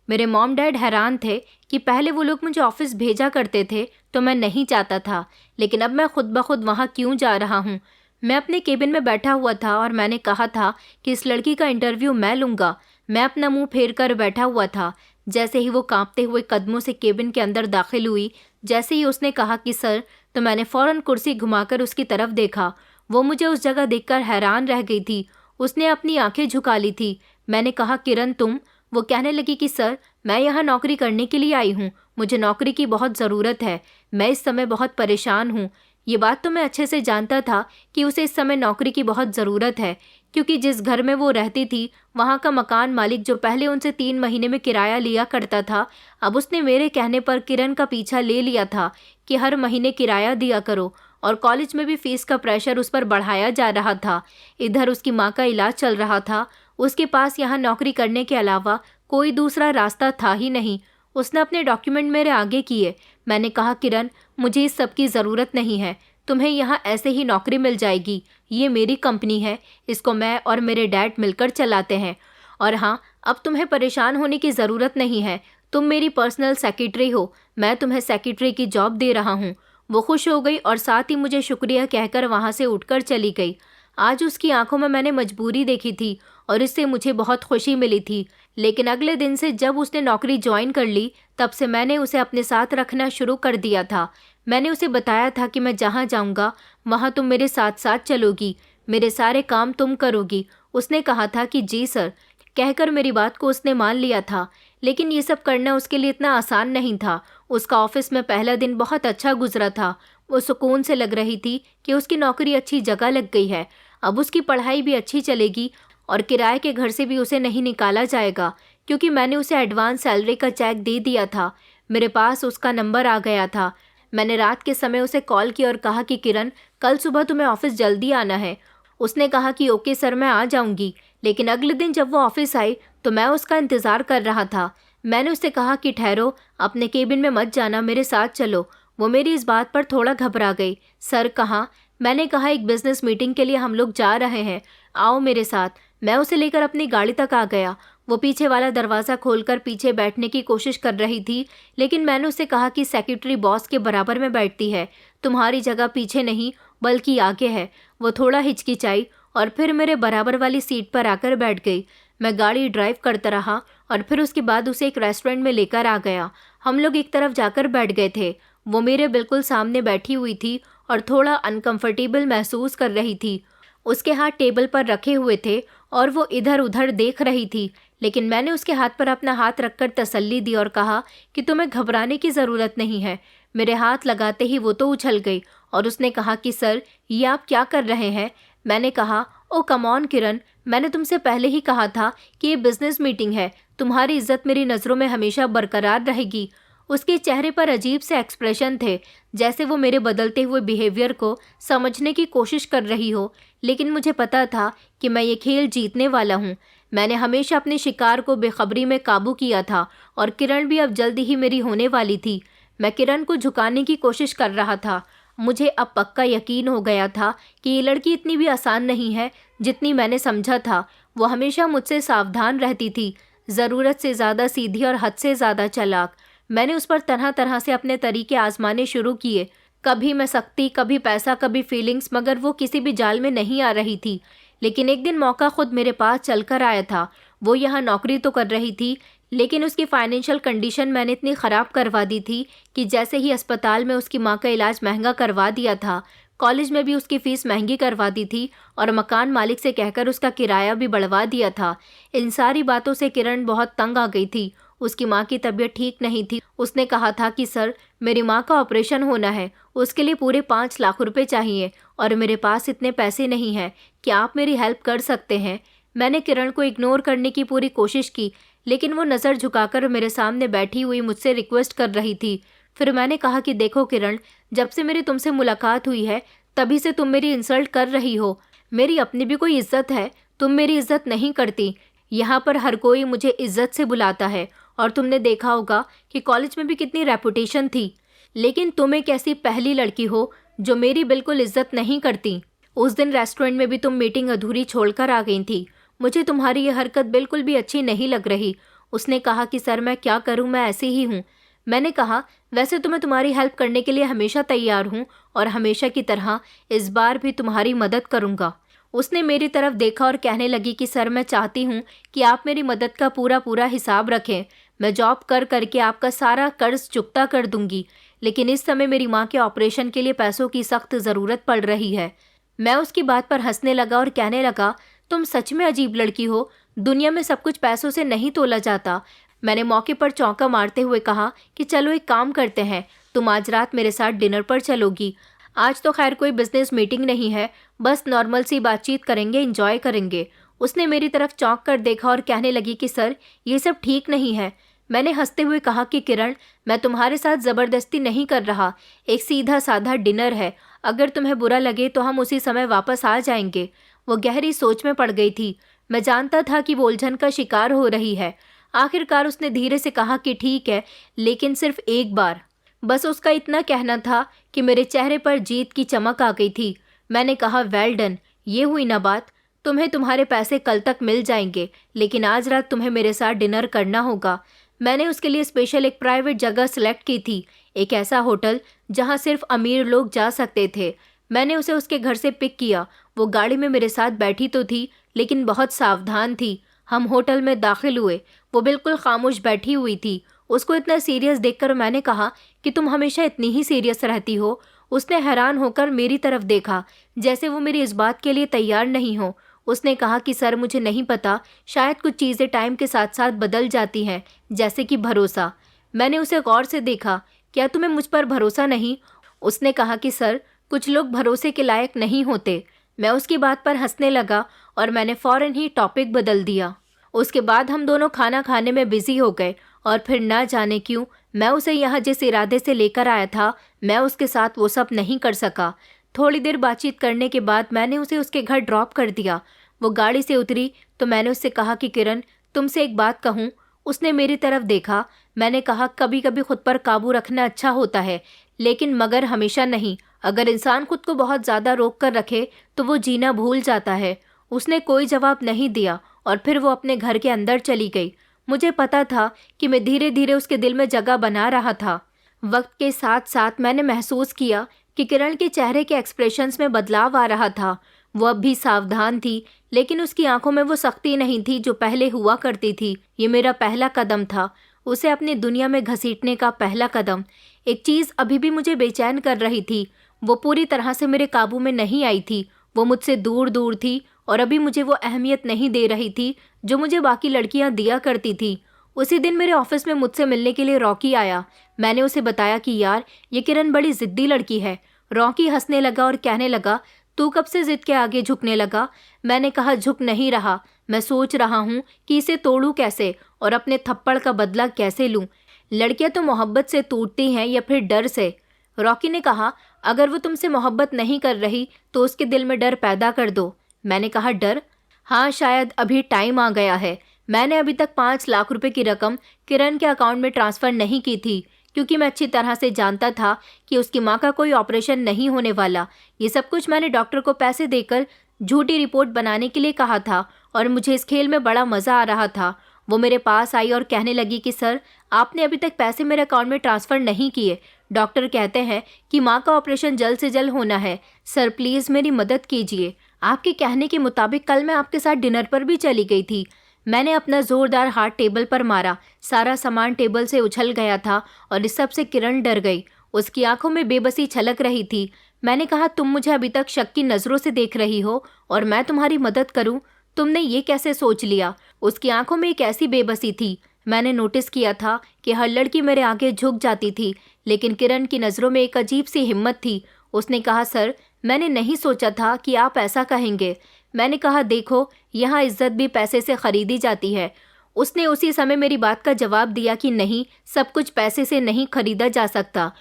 A: मेरे मॉम डैड हैरान थे कि पहले वो लोग मुझे ऑफिस भेजा करते थे तो मैं नहीं चाहता था, लेकिन अब मैं खुद ब खुद वहाँ क्यों जा रहा हूँ। मैं अपने केबिन में बैठा हुआ था और मैंने कहा था कि इस लड़की का इंटरव्यू मैं लूँगा। मैं अपना मुंह फेर कर बैठा हुआ था। जैसे ही वो कांपते हुए कदमों से केबिन के अंदर दाखिल हुई, जैसे ही उसने कहा कि सर, तो मैंने फ़ौरन कुर्सी घुमाकर उसकी तरफ देखा। वो मुझे उस जगह देखकर हैरान रह गई थी। उसने अपनी आंखें झुका ली थी। मैंने कहा, किरण तुम? वो कहने लगी कि सर, मैं यहाँ नौकरी करने के लिए आई हूँ, मुझे नौकरी की बहुत ज़रूरत है, मैं इस समय बहुत परेशान हूँ। ये बात तो मैं अच्छे से जानता था कि उसे इस समय नौकरी की बहुत ज़रूरत है, क्योंकि जिस घर में वो रहती थी वहाँ का मकान मालिक जो पहले उनसे 3 महीने में किराया लिया करता था, अब उसने मेरे कहने पर किरण का पीछा ले लिया था कि हर महीने किराया दिया करो। और कॉलेज में भी फीस का प्रेशर उस पर बढ़ाया जा रहा था। इधर उसकी माँ का इलाज चल रहा था। उसके पास यहाँ नौकरी करने के अलावा कोई दूसरा रास्ता था ही नहीं। उसने अपने डॉक्यूमेंट मेरे आगे किए। मैंने कहा, किरण, मुझे इस सब की ज़रूरत नहीं है, तुम्हें यहाँ ऐसे ही नौकरी मिल जाएगी। ये मेरी कंपनी है, इसको मैं और मेरे डैड मिलकर चलाते हैं। और हाँ, अब तुम्हें परेशान होने की ज़रूरत नहीं है, तुम मेरी पर्सनल सेक्रेटरी हो, मैं तुम्हें सेक्रेटरी की जॉब दे रहा हूँ। वो खुश हो गई और साथ ही मुझे शुक्रिया कहकर वहाँ से उठकर चली गई। आज उसकी आंखों में मैंने मजबूरी देखी थी और इससे मुझे बहुत खुशी मिली थी। लेकिन अगले दिन से जब उसने नौकरी ज्वाइन कर ली, तब से मैंने उसे अपने साथ रखना शुरू कर दिया था। मैंने उसे बताया था कि मैं जहाँ जाऊँगा वहाँ तुम मेरे साथ साथ चलोगी, मेरे सारे काम तुम करोगी। उसने कहा था कि जी सर, कहकर मेरी बात को उसने मान लिया था। लेकिन ये सब करना उसके लिए इतना आसान नहीं था। उसका ऑफिस में पहला दिन बहुत अच्छा गुजरा था। वो सुकून से लग रही थी कि उसकी नौकरी अच्छी जगह लग गई है। अब उसकी पढ़ाई भी अच्छी चलेगी और किराए के घर से भी उसे नहीं निकाला जाएगा, क्योंकि मैंने उसे एडवांस सैलरी का चेक दे दिया था। मेरे पास उसका नंबर आ गया था। मैंने रात के समय उसे कॉल किया और कहा कि किरण, कल सुबह तुम्हें ऑफिस जल्दी आना है। उसने कहा कि ओके सर, मैं आ जाऊंगी। लेकिन अगले दिन जब वो ऑफिस आई तो मैं उसका इंतज़ार कर रहा था। मैंने उससे कहा कि ठहरो, अपने केबिन में मत जाना, मेरे साथ चलो। वो मेरी इस बात पर थोड़ा घबरा गई। सर कहाँ? मैंने कहा, एक बिजनेस मीटिंग के लिए हम लोग जा रहे हैं, आओ मेरे साथ। मैं उसे लेकर अपनी गाड़ी तक आ गया। वो पीछे वाला दरवाज़ा खोलकर पीछे बैठने की कोशिश कर रही थी, लेकिन मैंने उसे कहा कि सेक्रेटरी बॉस के बराबर में बैठती है, तुम्हारी जगह पीछे नहीं बल्कि आगे है। वो थोड़ा हिचकिचाई और फिर मेरे बराबर वाली सीट पर आकर बैठ गई। मैं गाड़ी ड्राइव करता रहा और फिर उसके बाद उसे एक रेस्टोरेंट में लेकर आ गया। हम लोग एक तरफ जाकर बैठ गए थे। वो मेरे बिल्कुल सामने बैठी हुई थी और थोड़ा अनकंफर्टेबल महसूस कर रही थी। उसके हाथ टेबल पर रखे हुए थे और वो इधर उधर देख रही थी। लेकिन मैंने उसके हाथ पर अपना हाथ रखकर तसल्ली दी और कहा कि तुम्हें घबराने की ज़रूरत नहीं है। मेरे हाथ लगाते ही वो तो उछल गई और उसने कहा कि सर, ये आप क्या कर रहे हैं? मैंने कहा, ओ कम ऑन किरण, मैंने तुमसे पहले ही कहा था कि ये बिजनेस मीटिंग है, तुम्हारी इज्जत मेरी नज़रों में हमेशा बरकरार रहेगी। उसके चेहरे पर अजीब से एक्सप्रेशन थे, जैसे वो मेरे बदलते हुए बिहेवियर को समझने की कोशिश कर रही हो। लेकिन मुझे पता था कि मैं ये खेल जीतने वाला हूँ। मैंने हमेशा अपने शिकार को बेखबरी में काबू किया था और किरण भी अब जल्दी ही मेरी होने वाली थी। मैं किरण को झुकाने की कोशिश कर रहा था। मुझे अब पक्का यकीन हो गया था कि ये लड़की इतनी भी आसान नहीं है जितनी मैंने समझा था। वो हमेशा मुझसे सावधान रहती थी, ज़रूरत से ज़्यादा सीधी और हद से ज़्यादा चालाक। मैंने उस पर तरह तरह से अपने तरीके आजमाने शुरू किए। कभी मैं सख्ती, कभी पैसा, कभी फीलिंग्स, मगर वो किसी भी जाल में नहीं आ रही थी। लेकिन एक दिन मौका खुद मेरे पास चलकर आया था। वो यहाँ नौकरी तो कर रही थी, लेकिन उसकी फाइनेंशियल कंडीशन मैंने इतनी ख़राब करवा दी थी कि जैसे ही अस्पताल में उसकी माँ का इलाज महंगा करवा दिया था, कॉलेज में भी उसकी फ़ीस महंगी करवा दी थी और मकान मालिक से कहकर उसका किराया भी बढ़वा दिया था। इन सारी बातों से किरण बहुत तंग आ गई थी। उसकी माँ की तबीयत ठीक नहीं थी। उसने कहा था कि सर, मेरी माँ का ऑपरेशन होना है, उसके लिए पूरे 5 लाख रुपए चाहिए और मेरे पास इतने पैसे नहीं हैं। क्या आप मेरी हेल्प कर सकते हैं? मैंने किरण को इग्नोर करने की पूरी कोशिश की, लेकिन वो नज़र झुकाकर मेरे सामने बैठी हुई मुझसे रिक्वेस्ट कर रही थी। फिर मैंने कहा कि देखो किरण, जब से मेरी तुमसे मुलाकात हुई है तभी से तुम मेरी इंसल्ट कर रही हो। मेरी अपनी भी कोई इज्जत है, तुम मेरी इज्जत नहीं करती। यहाँ पर हर कोई मुझे इज्जत से बुलाता है और तुमने देखा होगा कि कॉलेज में भी कितनी रेपुटेशन थी, लेकिन तुम एक ऐसी पहली लड़की हो जो मेरी बिल्कुल इज्जत नहीं करती। उस दिन रेस्टोरेंट में भी तुम मीटिंग अधूरी छोड़कर आ गई थी। मुझे तुम्हारी ये हरकत बिल्कुल भी अच्छी नहीं लग रही। उसने कहा कि सर, मैं क्या करूं, मैं ऐसी ही हूं। मैंने कहा, वैसे तो मैं तुम्हारी हेल्प करने के लिए हमेशा तैयार हूं और हमेशा की तरह इस बार भी तुम्हारी मदद करूंगा। उसने मेरी तरफ देखा और कहने लगी कि सर, मैं चाहती हूं कि आप मेरी मदद का पूरा पूरा हिसाब रखें। मैं जॉब कर करके आपका सारा कर्ज चुकता कर दूंगी, लेकिन इस समय मेरी माँ के ऑपरेशन के लिए पैसों की सख्त ज़रूरत पड़ रही है। मैं उसकी बात पर हंसने लगा और कहने लगा, तुम सच में अजीब लड़की हो। दुनिया में सब कुछ पैसों से नहीं तोला जाता। मैंने मौके पर चौंका मारते हुए कहा कि चलो एक काम करते हैं, तुम आज रात मेरे साथ डिनर पर चलोगी। आज तो खैर कोई बिजनेस मीटिंग नहीं है, बस नॉर्मल सी बातचीत करेंगे, एंजॉय करेंगे। उसने मेरी तरफ चौंक कर देखा और कहने लगी कि सर, ये सब ठीक नहीं है। मैंने हंसते हुए कहा कि किरण, मैं तुम्हारे साथ ज़बरदस्ती नहीं कर रहा, एक सीधा साधा डिनर है। अगर तुम्हें बुरा लगे तो हम उसी समय वापस आ जाएंगे। वो गहरी सोच में पड़ गई थी। मैं जानता था कि वो उलझन का शिकार हो रही है। आखिरकार उसने धीरे से कहा कि ठीक है, लेकिन सिर्फ एक बार। बस उसका इतना कहना था कि मेरे चेहरे पर जीत की चमक आ गई थी। मैंने कहा, वेल डन, ये हुई ना बात। तुम्हें तुम्हारे पैसे कल तक मिल जाएंगे, लेकिन आज रात तुम्हें मेरे साथ डिनर करना होगा। मैंने उसके लिए स्पेशल एक प्राइवेट जगह सेलेक्ट की थी, एक ऐसा होटल जहां सिर्फ अमीर लोग जा सकते थे। मैंने उसे उसके घर से पिक किया। वो गाड़ी में मेरे साथ बैठी तो थी, लेकिन बहुत सावधान थी। हम होटल में दाखिल हुए। वो बिल्कुल खामोश बैठी हुई थी। उसको इतना सीरियस देखकर मैंने कहा कि तुम हमेशा इतनी ही सीरियस रहती हो। उसने हैरान होकर मेरी तरफ देखा, जैसे वो मेरी इस बात के लिए तैयार नहीं हो। उसने कहा कि सर, मुझे नहीं पता, शायद कुछ चीज़ें टाइम के साथ साथ बदल जाती हैं, जैसे कि भरोसा। मैंने उसे गौर से देखा। क्या तुम्हें मुझ पर भरोसा नहीं? उसने कहा कि सर, कुछ लोग भरोसे के लायक नहीं होते। मैं उसकी बात पर हंसने लगा और मैंने फ़ौरन ही टॉपिक बदल दिया। उसके बाद हम दोनों खाना खाने में बिजी हो गए और फिर ना जाने क्यों मैं उसे यहाँ जिस इरादे से लेकर आया था, मैं उसके साथ वो सब नहीं कर सका। थोड़ी देर बातचीत करने के बाद मैंने उसे उसके घर ड्रॉप कर दिया। वो गाड़ी से उतरी तो मैंने उससे कहा कि किरण, तुमसे एक बात कहूँ। उसने मेरी तरफ देखा। मैंने कहा, कभी कभी खुद पर काबू रखना अच्छा होता है, लेकिन मगर हमेशा नहीं। अगर इंसान खुद को बहुत ज़्यादा रोक कर रखे तो वो जीना भूल जाता है। उसने कोई जवाब नहीं दिया और फिर वो अपने घर के अंदर चली गई। मुझे पता था कि मैं धीरे धीरे उसके दिल में जगह बना रहा था। वक्त के साथ साथ मैंने महसूस किया कि किरण के चेहरे के एक्सप्रेशंस में बदलाव आ रहा था। वो अब भी सावधान थी, लेकिन उसकी आंखों में वो सख्ती नहीं थी जो पहले हुआ करती थी। ये मेरा पहला कदम था, उसे अपनी दुनिया में घसीटने का पहला कदम। एक चीज़ अभी भी मुझे बेचैन कर रही थी। वो पूरी तरह से मेरे काबू में नहीं आई थी। वो मुझसे दूर दूर थी और अभी मुझे वो अहमियत नहीं दे रही थी जो मुझे बाकी लड़कियां दिया करती थी। उसी दिन मेरे ऑफिस में मुझसे मिलने के लिए रॉकी आया। मैंने उसे बताया कि यार, ये किरण बड़ी ज़िद्दी लड़की है। रॉकी हंसने लगा और कहने लगा, तू कब से ज़िद के आगे झुकने लगा? मैंने कहा, झुक नहीं रहा, मैं सोच रहा हूँ कि इसे तोड़ूँ कैसे और अपने थप्पड़ का बदला कैसे लूँ। लड़कियाँ तो मोहब्बत से टूटती हैं या फिर डर से। रॉकी ने कहा, अगर वो तुमसे मोहब्बत नहीं कर रही तो उसके दिल में डर पैदा कर दो। मैंने कहा, डर? हाँ, शायद अभी टाइम आ गया है। मैंने अभी तक 5 लाख रुपए की रकम किरण के अकाउंट में ट्रांसफ़र नहीं की थी, क्योंकि मैं अच्छी तरह से जानता था कि उसकी माँ का कोई ऑपरेशन नहीं होने वाला। ये सब कुछ मैंने डॉक्टर को पैसे देकर झूठी रिपोर्ट बनाने के लिए कहा था और मुझे इस खेल में बड़ा मज़ा आ रहा था। वो मेरे पास आई और कहने लगी कि सर, आपने अभी तक पैसे मेरे अकाउंट में ट्रांसफ़र नहीं किए। डॉक्टर कहते हैं कि माँ का ऑपरेशन जल्द से जल्द होना है। सर प्लीज़ मेरी मदद कीजिए। आपके कहने के मुताबिक कल मैं आपके साथ डिनर पर भी चली गई थी। मैंने अपना ज़ोरदार हाथ टेबल पर मारा। सारा सामान टेबल से उछल गया था और इस सब से किरण डर गई। उसकी आंखों में बेबसी छलक रही थी। मैंने कहा, तुम मुझे अभी तक शक की नज़रों से देख रही हो और मैं तुम्हारी मदद करूं? तुमने ये कैसे सोच लिया? उसकी आंखों में एक ऐसी बेबसी थी। मैंने नोटिस किया था कि हर लड़की मेरे आगे झुक जाती थी, लेकिन किरण की नज़रों में एक अजीब सी हिम्मत थी। उसने कहा, सर मैंने नहीं सोचा था कि आप ऐसा कहेंगे। मैंने कहा, देखो यहाँ इज्जत भी पैसे से ख़रीदी जाती है। उसने उसी समय मेरी बात का जवाब दिया कि नहीं, सब कुछ पैसे से नहीं खरीदा जा सकता।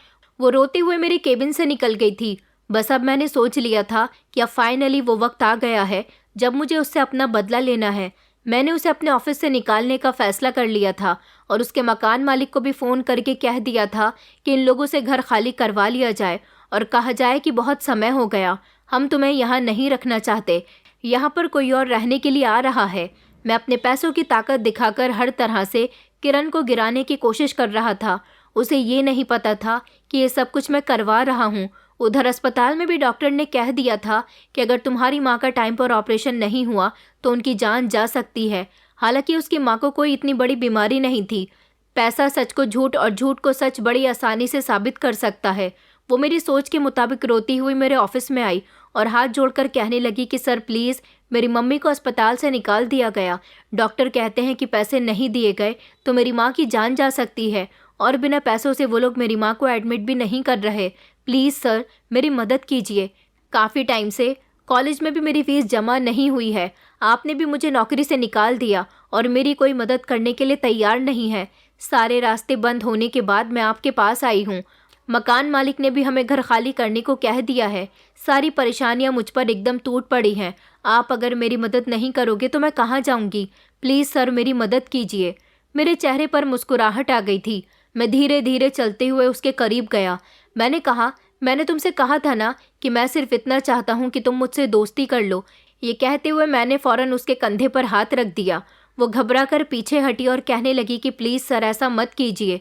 A: वो रोते हुए मेरे केबिन से निकल गई थी। बस अब मैंने सोच लिया था कि अब फाइनली वो वक्त आ गया है जब मुझे उससे अपना बदला लेना है। मैंने उसे अपने ऑफिस से निकालने का फ़ैसला कर लिया था और उसके मकान मालिक को भी फ़ोन करके कह दिया था कि इन लोगों से घर खाली करवा लिया जाए और कहा जाए कि बहुत समय हो गया, हम तुम्हें यहाँ नहीं रखना चाहते, यहाँ पर कोई और रहने के लिए आ रहा है। मैं अपने पैसों की ताकत दिखाकर हर तरह से किरण को गिराने की कोशिश कर रहा था। उसे ये नहीं पता था कि ये सब कुछ मैं करवा रहा हूँ। उधर अस्पताल में भी डॉक्टर ने कह दिया था कि अगर तुम्हारी माँ का टाइम पर ऑपरेशन नहीं हुआ तो उनकी जान जा सकती है। हालांकि उसकी माँ को कोई इतनी बड़ी बीमारी नहीं थी। पैसा सच को झूठ और झूठ को सच बड़ी आसानी से साबित कर सकता है। वो मेरी सोच के मुताबिक रोती हुई मेरे ऑफिस में आई और हाथ जोड़कर कहने लगी कि सर प्लीज़, मेरी मम्मी को अस्पताल से निकाल दिया गया। डॉक्टर कहते हैं कि पैसे नहीं दिए गए तो मेरी माँ की जान जा सकती है और बिना पैसों से वो लोग मेरी माँ को एडमिट भी नहीं कर रहे। प्लीज़ सर मेरी मदद कीजिए। काफ़ी टाइम से कॉलेज में भी मेरी फ़ीस जमा नहीं हुई है। आपने भी मुझे नौकरी से निकाल दिया और मेरी कोई मदद करने के लिए तैयार नहीं है। सारे रास्ते बंद होने के बाद मैं आपके पास आई हूँ। मकान मालिक ने भी हमें घर खाली करने को कह दिया है। सारी परेशानियाँ मुझ पर एकदम टूट पड़ी हैं। आप अगर मेरी मदद नहीं करोगे तो मैं कहाँ जाऊँगी? प्लीज़ सर मेरी मदद कीजिए। मेरे चेहरे पर मुस्कुराहट आ गई थी। मैं धीरे धीरे चलते हुए उसके करीब गया। मैंने कहा, मैंने तुमसे कहा था ना कि मैं सिर्फ इतना चाहता हूँ कि तुम मुझसे दोस्ती कर लो। ये कहते हुए मैंने फ़ौरन उसके कंधे पर हाथ रख दिया। वो घबरा कर पीछे हटी और कहने लगी कि प्लीज़ सर ऐसा मत कीजिए।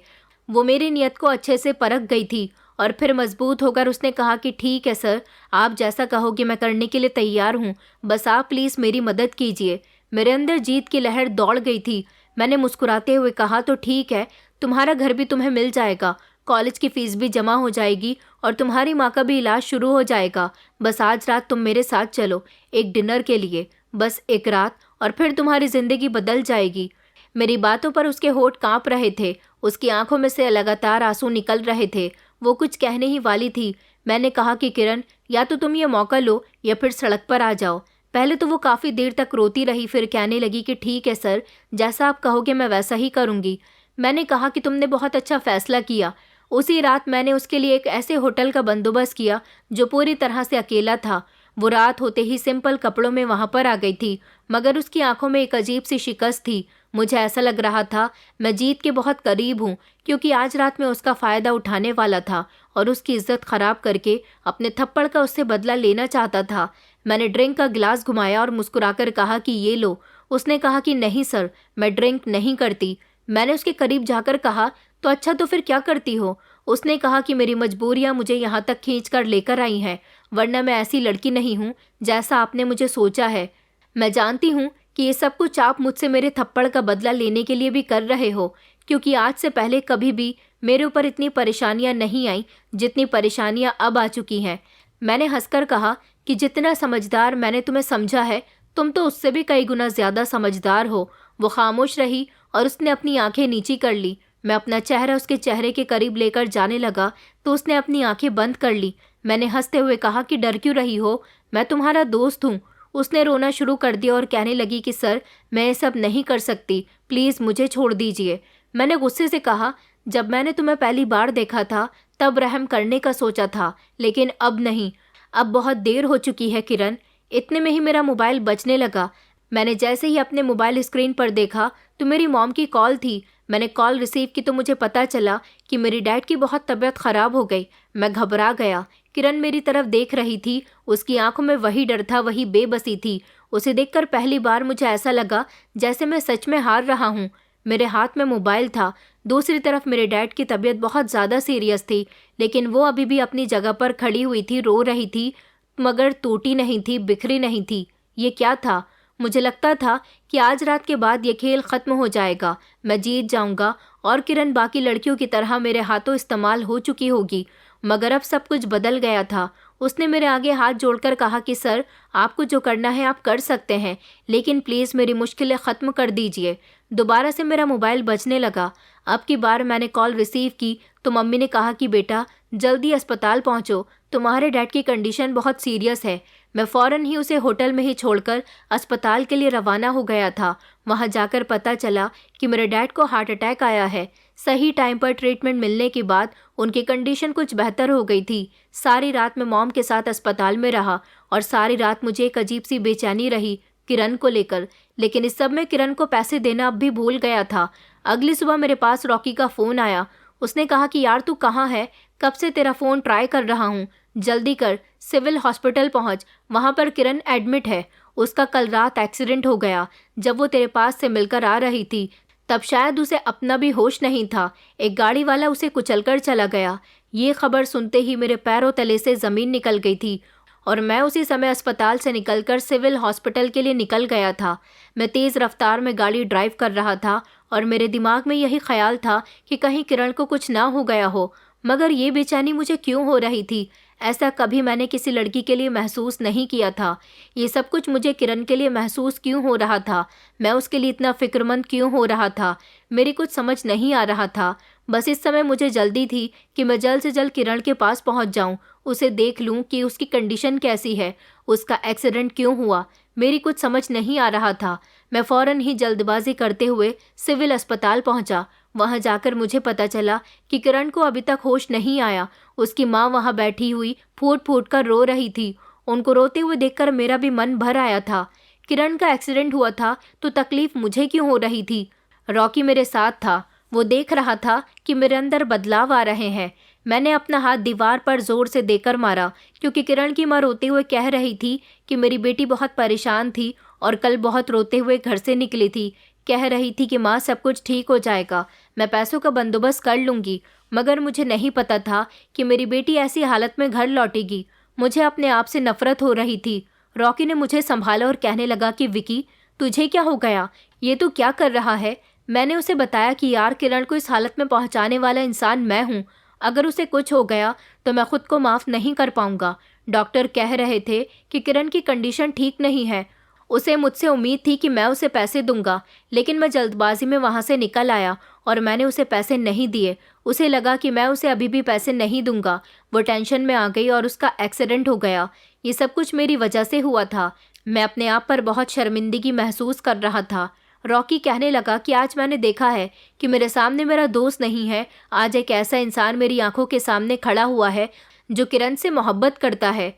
A: वो मेरी नीयत को अच्छे से परख गई थी और फिर मजबूत होकर उसने कहा कि ठीक है सर, आप जैसा कहोगे मैं करने के लिए तैयार हूँ, बस आप प्लीज़ मेरी मदद कीजिए। मेरे अंदर जीत की लहर दौड़ गई थी। मैंने मुस्कुराते हुए कहा, तो ठीक है, तुम्हारा घर भी तुम्हें मिल जाएगा, कॉलेज की फ़ीस भी जमा हो जाएगी और तुम्हारी माँ का भी इलाज शुरू हो जाएगा। बस आज रात तुम मेरे साथ चलो एक डिनर के लिए, बस एक रात, और फिर तुम्हारी ज़िंदगी बदल जाएगी। मेरी बातों पर उसके होंठ कांप रहे थे। उसकी आंखों में से लगातार आंसू निकल रहे थे। वो कुछ कहने ही वाली थी। मैंने कहा कि किरण, या तो तुम ये मौका लो या फिर सड़क पर आ जाओ। पहले तो वो काफ़ी देर तक रोती रही, फिर कहने लगी कि ठीक है सर, जैसा आप कहोगे मैं वैसा ही करूँगी। मैंने कहा कि तुमने बहुत अच्छा फ़ैसला किया। उसी रात मैंने उसके लिए एक ऐसे होटल का बंदोबस्त किया जो पूरी तरह से अकेला था। वो रात होते ही सिंपल कपड़ों में वहाँ पर आ गई थी, मगर उसकी आंखों में एक अजीब सी शिकस्त थी। मुझे ऐसा लग रहा था मैं जीत के बहुत करीब हूँ, क्योंकि आज रात में उसका फ़ायदा उठाने वाला था और उसकी इज्जत ख़राब करके अपने थप्पड़ का उससे बदला लेना चाहता था। मैंने ड्रिंक का गिलास घुमाया और मुस्कुराकर कहा कि ये लो। उसने कहा कि नहीं सर, मैं ड्रिंक नहीं करती। मैंने उसके करीब जाकर कहा, तो अच्छा, तो फिर क्या करती हो? उसने कहा कि मेरी मजबूरियाँ मुझे यहाँ तक खींच कर लेकर आई हैं, वरना मैं ऐसी लड़की नहीं हूँ जैसा आपने मुझे सोचा है। मैं जानती हूँ कि ये सब कुछ आप मुझसे मेरे थप्पड़ का बदला लेने के लिए भी कर रहे हो, क्योंकि आज से पहले कभी भी मेरे ऊपर इतनी परेशानियां नहीं आई जितनी परेशानियां अब आ चुकी हैं। मैंने हंसकर कहा कि जितना समझदार मैंने तुम्हें समझा है, तुम तो उससे भी कई गुना ज़्यादा समझदार हो। वो खामोश रही और उसने अपनी आंखें नीची कर ली। मैं अपना चेहरा उसके चेहरे के करीब लेकर जाने लगा तो उसने अपनी आंखें बंद कर ली। मैंने हंसते हुए कहा कि डर क्यों रही हो, मैं तुम्हारा दोस्त हूँ। उसने रोना शुरू कर दिया और कहने लगी कि सर, मैं ये सब नहीं कर सकती, प्लीज़ मुझे छोड़ दीजिए। मैंने गुस्से से कहा, जब मैंने तुम्हें पहली बार देखा था तब रहम करने का सोचा था, लेकिन अब नहीं। अब बहुत देर हो चुकी है किरण। इतने में ही मेरा मोबाइल बजने लगा। मैंने जैसे ही अपने मोबाइल स्क्रीन पर देखा तो मेरी मॉम की कॉल थी। मैंने कॉल रिसीव की तो मुझे पता चला कि मेरी डैड की बहुत तबीयत ख़राब हो गई। मैं घबरा गया। किरण मेरी तरफ देख रही थी। उसकी आंखों में वही डर था, वही बेबसी थी। उसे देखकर पहली बार मुझे ऐसा लगा जैसे मैं सच में हार रहा हूँ। मेरे हाथ में मोबाइल था। दूसरी तरफ मेरे डैड की तबीयत बहुत ज़्यादा सीरियस थी, लेकिन वो अभी भी अपनी जगह पर खड़ी हुई थी, रो रही थी, मगर टूटी नहीं थी, बिखरी नहीं थी। ये क्या था? मुझे लगता था कि आज रात के बाद ये खेल ख़त्म हो जाएगा, मैं जीत जाऊंगा और किरण बाकी लड़कियों की तरह मेरे हाथों इस्तेमाल हो चुकी होगी। मगर अब सब कुछ बदल गया था। उसने मेरे आगे हाथ जोड़कर कहा कि सर, आपको जो करना है आप कर सकते हैं, लेकिन प्लीज़ मेरी मुश्किलें ख़त्म कर दीजिए। दोबारा से मेरा मोबाइल बजने लगा। अब की बार मैंने कॉल रिसीव की तो मम्मी ने कहा कि बेटा जल्दी अस्पताल पहुंचो, तुम्हारे डैड की कंडीशन बहुत सीरियस है। मैं फ़ौरन ही उसे होटल में ही छोड़कर अस्पताल के लिए रवाना हो गया था। वहां जाकर पता चला कि मेरे डैड को हार्ट अटैक आया है। सही टाइम पर ट्रीटमेंट मिलने के बाद उनकी कंडीशन कुछ बेहतर हो गई थी। सारी रात मैं मॉम के साथ अस्पताल में रहा और सारी रात मुझे एक अजीब सी बेचैनी रही किरण को लेकर। लेकिन इस सब में किरण को पैसे देना अब भी भूल गया था। अगली सुबह मेरे पास रॉकी का फ़ोन आया। उसने कहा कि यार तू कहाँ है? कब से तेरा फ़ोन ट्राई कर रहा हूँ, जल्दी कर, सिविल हॉस्पिटल पहुँच, वहाँ पर किरण एडमिट है। उसका कल रात एक्सीडेंट हो गया। जब वो तेरे पास से मिलकर आ रही थी तब शायद उसे अपना भी होश नहीं था। एक गाड़ी वाला उसे कुचलकर चला गया। ये खबर सुनते ही मेरे पैरों तले से ज़मीन निकल गई थी और मैं उसी समय अस्पताल से निकलकर सिविल हॉस्पिटल के लिए निकल गया था। मैं तेज़ रफ्तार में गाड़ी ड्राइव कर रहा था और मेरे दिमाग में यही ख्याल था कि कहीं किरण को कुछ ना हो गया हो। मगर ये बेचैनी मुझे क्यों हो रही थी? ऐसा कभी मैंने किसी लड़की के लिए महसूस नहीं किया था। ये सब कुछ मुझे किरण के लिए महसूस क्यों हो रहा था? मैं उसके लिए इतना फिक्रमंद क्यों हो रहा था? मेरी कुछ समझ नहीं आ रहा था। बस इस समय मुझे जल्दी थी कि मैं जल्द से जल्द किरण के पास पहुंच जाऊं, उसे देख लूं कि उसकी कंडीशन कैसी है, उसका एक्सीडेंट क्यों हुआ। मेरी कुछ समझ नहीं आ रहा था। मैं फ़ौरन ही जल्दबाजी करते हुए सिविल अस्पताल पहुंचा। वहां जाकर मुझे पता चला कि किरण को अभी तक होश नहीं आया। उसकी माँ वहां बैठी हुई फूट फूट कर रो रही थी। उनको रोते हुए देखकर मेरा भी मन भर आया था। किरण का एक्सीडेंट हुआ था तो तकलीफ मुझे क्यों हो रही थी? रॉकी मेरे साथ था। वो देख रहा था कि मेरे अंदर बदलाव आ रहे हैं। मैंने अपना हाथ दीवार पर जोर से देकर मारा, क्योंकि किरण की माँ रोते हुए कह रही थी कि मेरी बेटी बहुत परेशान थी और कल बहुत रोते हुए घर से निकली थी। कह रही थी कि माँ सब कुछ ठीक हो जाएगा, मैं पैसों का बंदोबस्त कर लूँगी। मगर मुझे नहीं पता था कि मेरी बेटी ऐसी हालत में घर लौटेगी। मुझे अपने आप से नफरत हो रही थी। रॉकी ने मुझे संभाला और कहने लगा कि विकी, तुझे क्या हो गया? ये तू क्या कर रहा है? मैंने उसे बताया कि यार किरण को इस हालत में पहुंचाने वाला इंसान मैं हूं। अगर उसे कुछ हो गया तो मैं खुद को माफ़ नहीं कर पाऊंगा। डॉक्टर कह रहे थे कि किरण की कंडीशन ठीक नहीं है। उसे मुझसे उम्मीद थी कि मैं उसे पैसे दूंगा, लेकिन मैं जल्दबाजी में वहां से निकल आया और मैंने उसे पैसे नहीं दिए। उसे लगा कि मैं उसे अभी भी पैसे नहीं दूंगा। वो टेंशन में आ गई और उसका एक्सीडेंट हो गया। ये सब कुछ मेरी वजह से हुआ था। मैं अपने आप पर बहुत शर्मिंदगी महसूस कर रहा था। रॉकी कहने लगा कि आज मैंने देखा है कि मेरे सामने मेरा दोस्त नहीं है। आज एक ऐसा इंसान मेरी आंखों के सामने खड़ा हुआ है जो किरण से मोहब्बत करता है।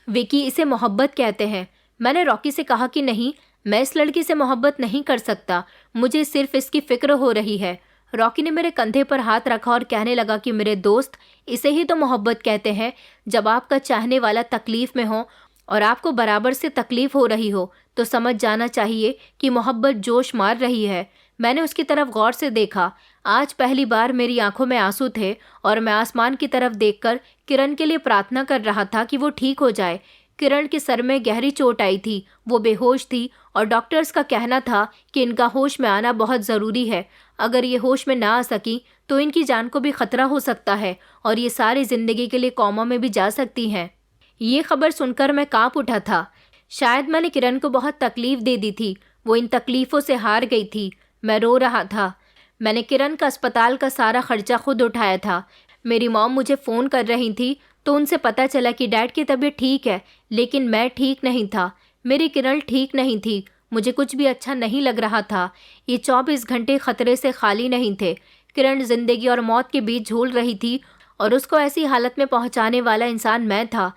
A: विकी, इसे मोहब्बत कहते हैं। मैंने रॉकी से कहा कि नहीं, मैं इस लड़की से मोहब्बत नहीं कर सकता, मुझे सिर्फ इसकी फिक्र हो रही है। रॉकी ने मेरे कंधे पर हाथ रखा और कहने लगा कि मेरे दोस्त, इसे ही तो मोहब्बत कहते हैं। जब आपका चाहने वाला तकलीफ में हो और आपको बराबर से तकलीफ हो रही हो तो समझ जाना चाहिए कि मोहब्बत जोश मार रही है। मैंने उसकी तरफ गौर से देखा। आज पहली बार मेरी आंखों में आंसू थे और मैं आसमान की तरफ देखकर किरण के लिए प्रार्थना कर रहा था कि वो ठीक हो जाए। किरण के सर में गहरी चोट आई थी, वो बेहोश थी और डॉक्टर्स का कहना था कि इनका होश में आना बहुत ज़रूरी है। अगर ये होश में ना आ सकी तो इनकी जान को भी खतरा हो सकता है और ये सारी ज़िंदगी के लिए कोमा में भी जा सकती हैं। ये खबर सुनकर मैं कांप उठा था। शायद मैंने किरण को बहुत तकलीफ दे दी थी। वो इन तकलीफ़ों से हार गई थी। मैं रो रहा था। मैंने किरण का अस्पताल का सारा खर्चा खुद उठाया था। मेरी मॉम मुझे फ़ोन कर रही थी तो उनसे पता चला कि डैड की तबीयत ठीक है, लेकिन मैं ठीक नहीं था। मेरी किरण ठीक नहीं थी। मुझे कुछ भी अच्छा नहीं लग रहा था। ये 24 घंटे खतरे से खाली नहीं थे। किरण ज़िंदगी और मौत के बीच झूल रही थी और उसको ऐसी हालत में पहुंचाने वाला इंसान मैं था।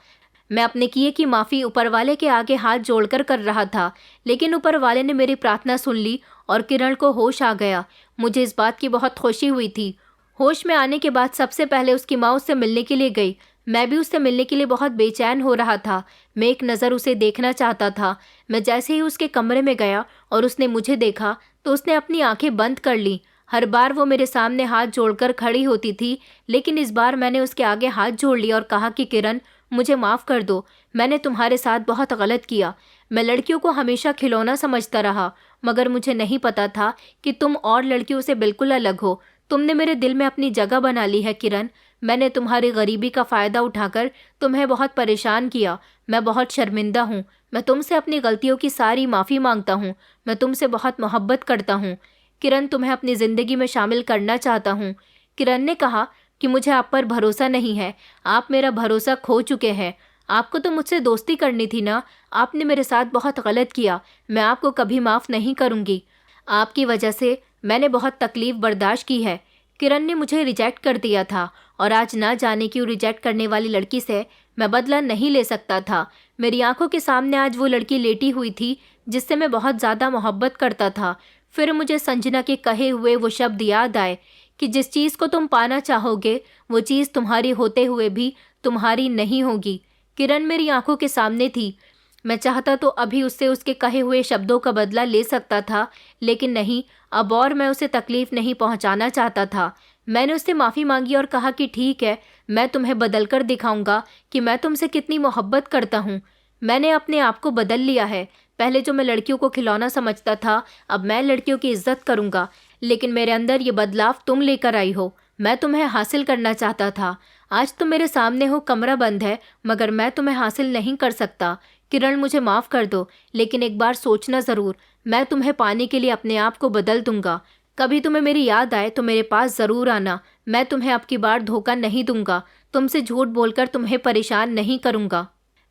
A: मैं अपने किए की माफ़ी ऊपर वाले के आगे हाथ जोड़कर कर रहा था, लेकिन ऊपर वाले ने मेरी प्रार्थना सुन ली और किरण को होश आ गया। मुझे इस बात की बहुत खुशी हुई थी। होश में आने के बाद सबसे पहले उसकी माँ उससे मिलने के लिए गई। मैं भी उससे मिलने के लिए बहुत बेचैन हो रहा था। मैं एक नज़र उसे देखना चाहता था। मैं जैसे ही उसके कमरे में गया और उसने मुझे देखा तो उसने अपनी आंखें बंद कर ली। हर बार वो मेरे सामने हाथ जोड़कर खड़ी होती थी, लेकिन इस बार मैंने उसके आगे हाथ जोड़ लिया और कहा कि किरण, मुझे माफ़ कर दो। मैंने तुम्हारे साथ बहुत गलत किया। मैं लड़कियों को हमेशा खिलौना समझता रहा, मगर मुझे नहीं पता था कि तुम और लड़कियों से बिल्कुल अलग हो। तुमने मेरे दिल में अपनी जगह बना ली है किरण। मैंने तुम्हारी गरीबी का फ़ायदा उठाकर तुम्हें बहुत परेशान किया। मैं बहुत शर्मिंदा हूँ। मैं तुमसे अपनी गलतियों की सारी माफ़ी मांगता हूँ। मैं तुमसे बहुत मोहब्बत करता हूँ किरण, तुम्हें अपनी ज़िंदगी में शामिल करना चाहता हूँ। किरण ने कहा कि मुझे आप पर भरोसा नहीं है। आप मेरा भरोसा खो चुके हैं। आपको तो मुझसे दोस्ती करनी थी ना। आपने मेरे साथ बहुत गलत किया। मैं आपको कभी माफ़ नहीं करूँगी। आपकी वजह से मैंने बहुत तकलीफ़ बर्दाश्त की है। किरण ने मुझे रिजेक्ट कर दिया था और आज ना जाने क्यों रिजेक्ट करने वाली लड़की से मैं बदला नहीं ले सकता था। मेरी आंखों के सामने आज वो लड़की लेटी हुई थी जिससे मैं बहुत ज़्यादा मोहब्बत करता था। फिर मुझे संजना के कहे हुए वो शब्द याद आए कि जिस चीज़ को तुम पाना चाहोगे वो चीज़ तुम्हारी होते हुए भी तुम्हारी नहीं होगी। किरण मेरी आंखों के सामने थी। मैं चाहता तो अभी उससे उसके कहे हुए शब्दों का बदला ले सकता था, लेकिन नहीं, अब और मैं उसे तकलीफ़ नहीं पहुंचाना चाहता था। मैंने उससे माफ़ी मांगी और कहा कि ठीक है, मैं तुम्हें बदल कर दिखाऊंगा कि मैं तुमसे कितनी मोहब्बत करता हूँ। मैंने अपने आप को बदल लिया है। पहले जो मैं लड़कियों को खिलौना समझता था, अब मैं लड़कियों की इज्जत करूंगा। लेकिन मेरे अंदर ये बदलाव तुम लेकर आई हो। मैं तुम्हें हासिल करना चाहता था। आज तुम मेरे सामने हो, कमरा बंद है, मगर मैं तुम्हें हासिल नहीं कर सकता। किरण, मुझे माफ़ कर दो, लेकिन एक बार सोचना ज़रूर। मैं तुम्हें पाने के लिए अपने आप को बदल दूंगा। कभी तुम्हें मेरी याद आए तो मेरे पास ज़रूर आना। मैं तुम्हें अब की बार धोखा नहीं दूंगा। तुमसे झूठ बोलकर तुम्हें परेशान नहीं करूंगा।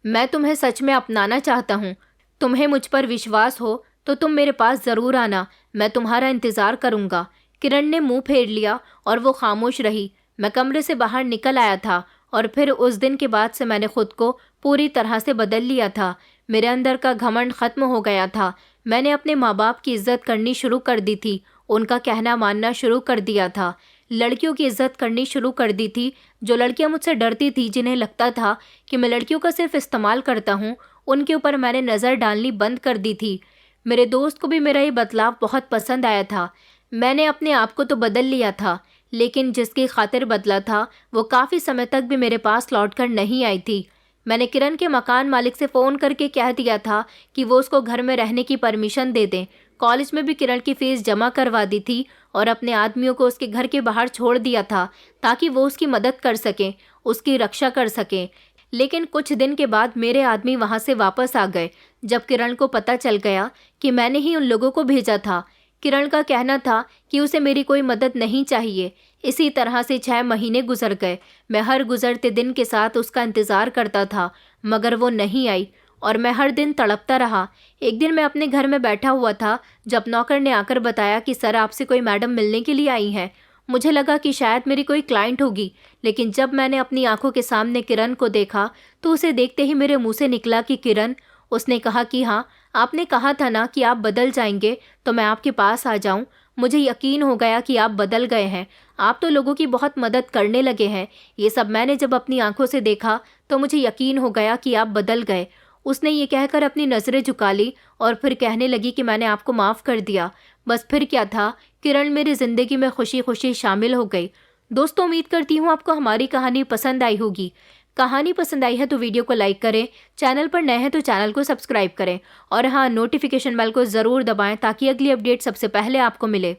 A: मैं तुम्हें सच में अपनाना चाहता हूँ। तुम्हें मुझ पर विश्वास हो तो तुम मेरे पास ज़रूर आना। मैं तुम्हारा इंतज़ार करूँगा। किरण ने मुंह फेर लिया और वो खामोश रही। मैं कमरे से बाहर निकल आया था और फिर उस दिन के बाद से मैंने खुद को पूरी तरह से बदल लिया था। मेरे अंदर का घमंड ख़त्म हो गया था। मैंने अपने माँ बाप की इज्जत करनी शुरू कर दी थी। उनका कहना मानना शुरू कर दिया था। लड़कियों की इज्जत करनी शुरू कर दी थी। जो लड़कियां मुझसे डरती थी, जिन्हें लगता था कि मैं लड़कियों का सिर्फ इस्तेमाल करता हूँ, उनके ऊपर मैंने नज़र डालनी बंद कर दी थी। मेरे दोस्त को भी मेरा ये बदलाव बहुत पसंद आया था। मैंने अपने आप को तो बदल लिया था, लेकिन जिसकी खातिर बदला था वो काफ़ी समय तक भी मेरे पास लौट कर नहीं आई थी। मैंने किरण के मकान मालिक से फ़ोन करके कह दिया था कि वो उसको घर में रहने की परमिशन दे दें। कॉलेज में भी किरण की फ़ीस जमा करवा दी थी और अपने आदमियों को उसके घर के बाहर छोड़ दिया था ताकि वो उसकी मदद कर सकें, उसकी रक्षा कर सकें। लेकिन कुछ दिन के बाद मेरे आदमी वहाँ से वापस आ गए जब किरण को पता चल गया कि मैंने ही उन लोगों को भेजा था। किरण का कहना था कि उसे मेरी कोई मदद नहीं चाहिए। इसी तरह से 6 महीने गुजर गए। मैं हर गुजरते दिन के साथ उसका इंतज़ार करता था, मगर वो नहीं आई और मैं हर दिन तड़पता रहा। एक दिन मैं अपने घर में बैठा हुआ था जब नौकर ने आकर बताया कि सर, आपसे कोई मैडम मिलने के लिए आई हैं। मुझे लगा कि शायद मेरी कोई क्लाइंट होगी, लेकिन जब मैंने अपनी आंखों के सामने किरण को देखा तो उसे देखते ही मेरे मुंह से निकला कि किरण। उसने कहा कि हाँ, आपने कहा था ना कि आप बदल जाएंगे तो मैं आपके पास आ जाऊं। मुझे यकीन हो गया कि आप बदल गए हैं। आप तो लोगों की बहुत मदद करने लगे हैं। ये सब मैंने जब अपनी आंखों से देखा तो मुझे यकीन हो गया कि आप बदल गए। उसने ये कहकर अपनी नज़रें झुका ली और फिर कहने लगी कि मैंने आपको माफ़ कर दिया। बस फिर क्या था, किरण मेरी ज़िंदगी में खुशी खुशी शामिल हो गई। दोस्तों, उम्मीद करती हूँ आपको हमारी कहानी पसंद आई होगी। कहानी पसंद आई है तो वीडियो को लाइक करें, चैनल पर नए हैं तो चैनल को सब्सक्राइब करें और हाँ, नोटिफिकेशन बेल को ज़रूर दबाएं ताकि अगली अपडेट सबसे पहले आपको मिले।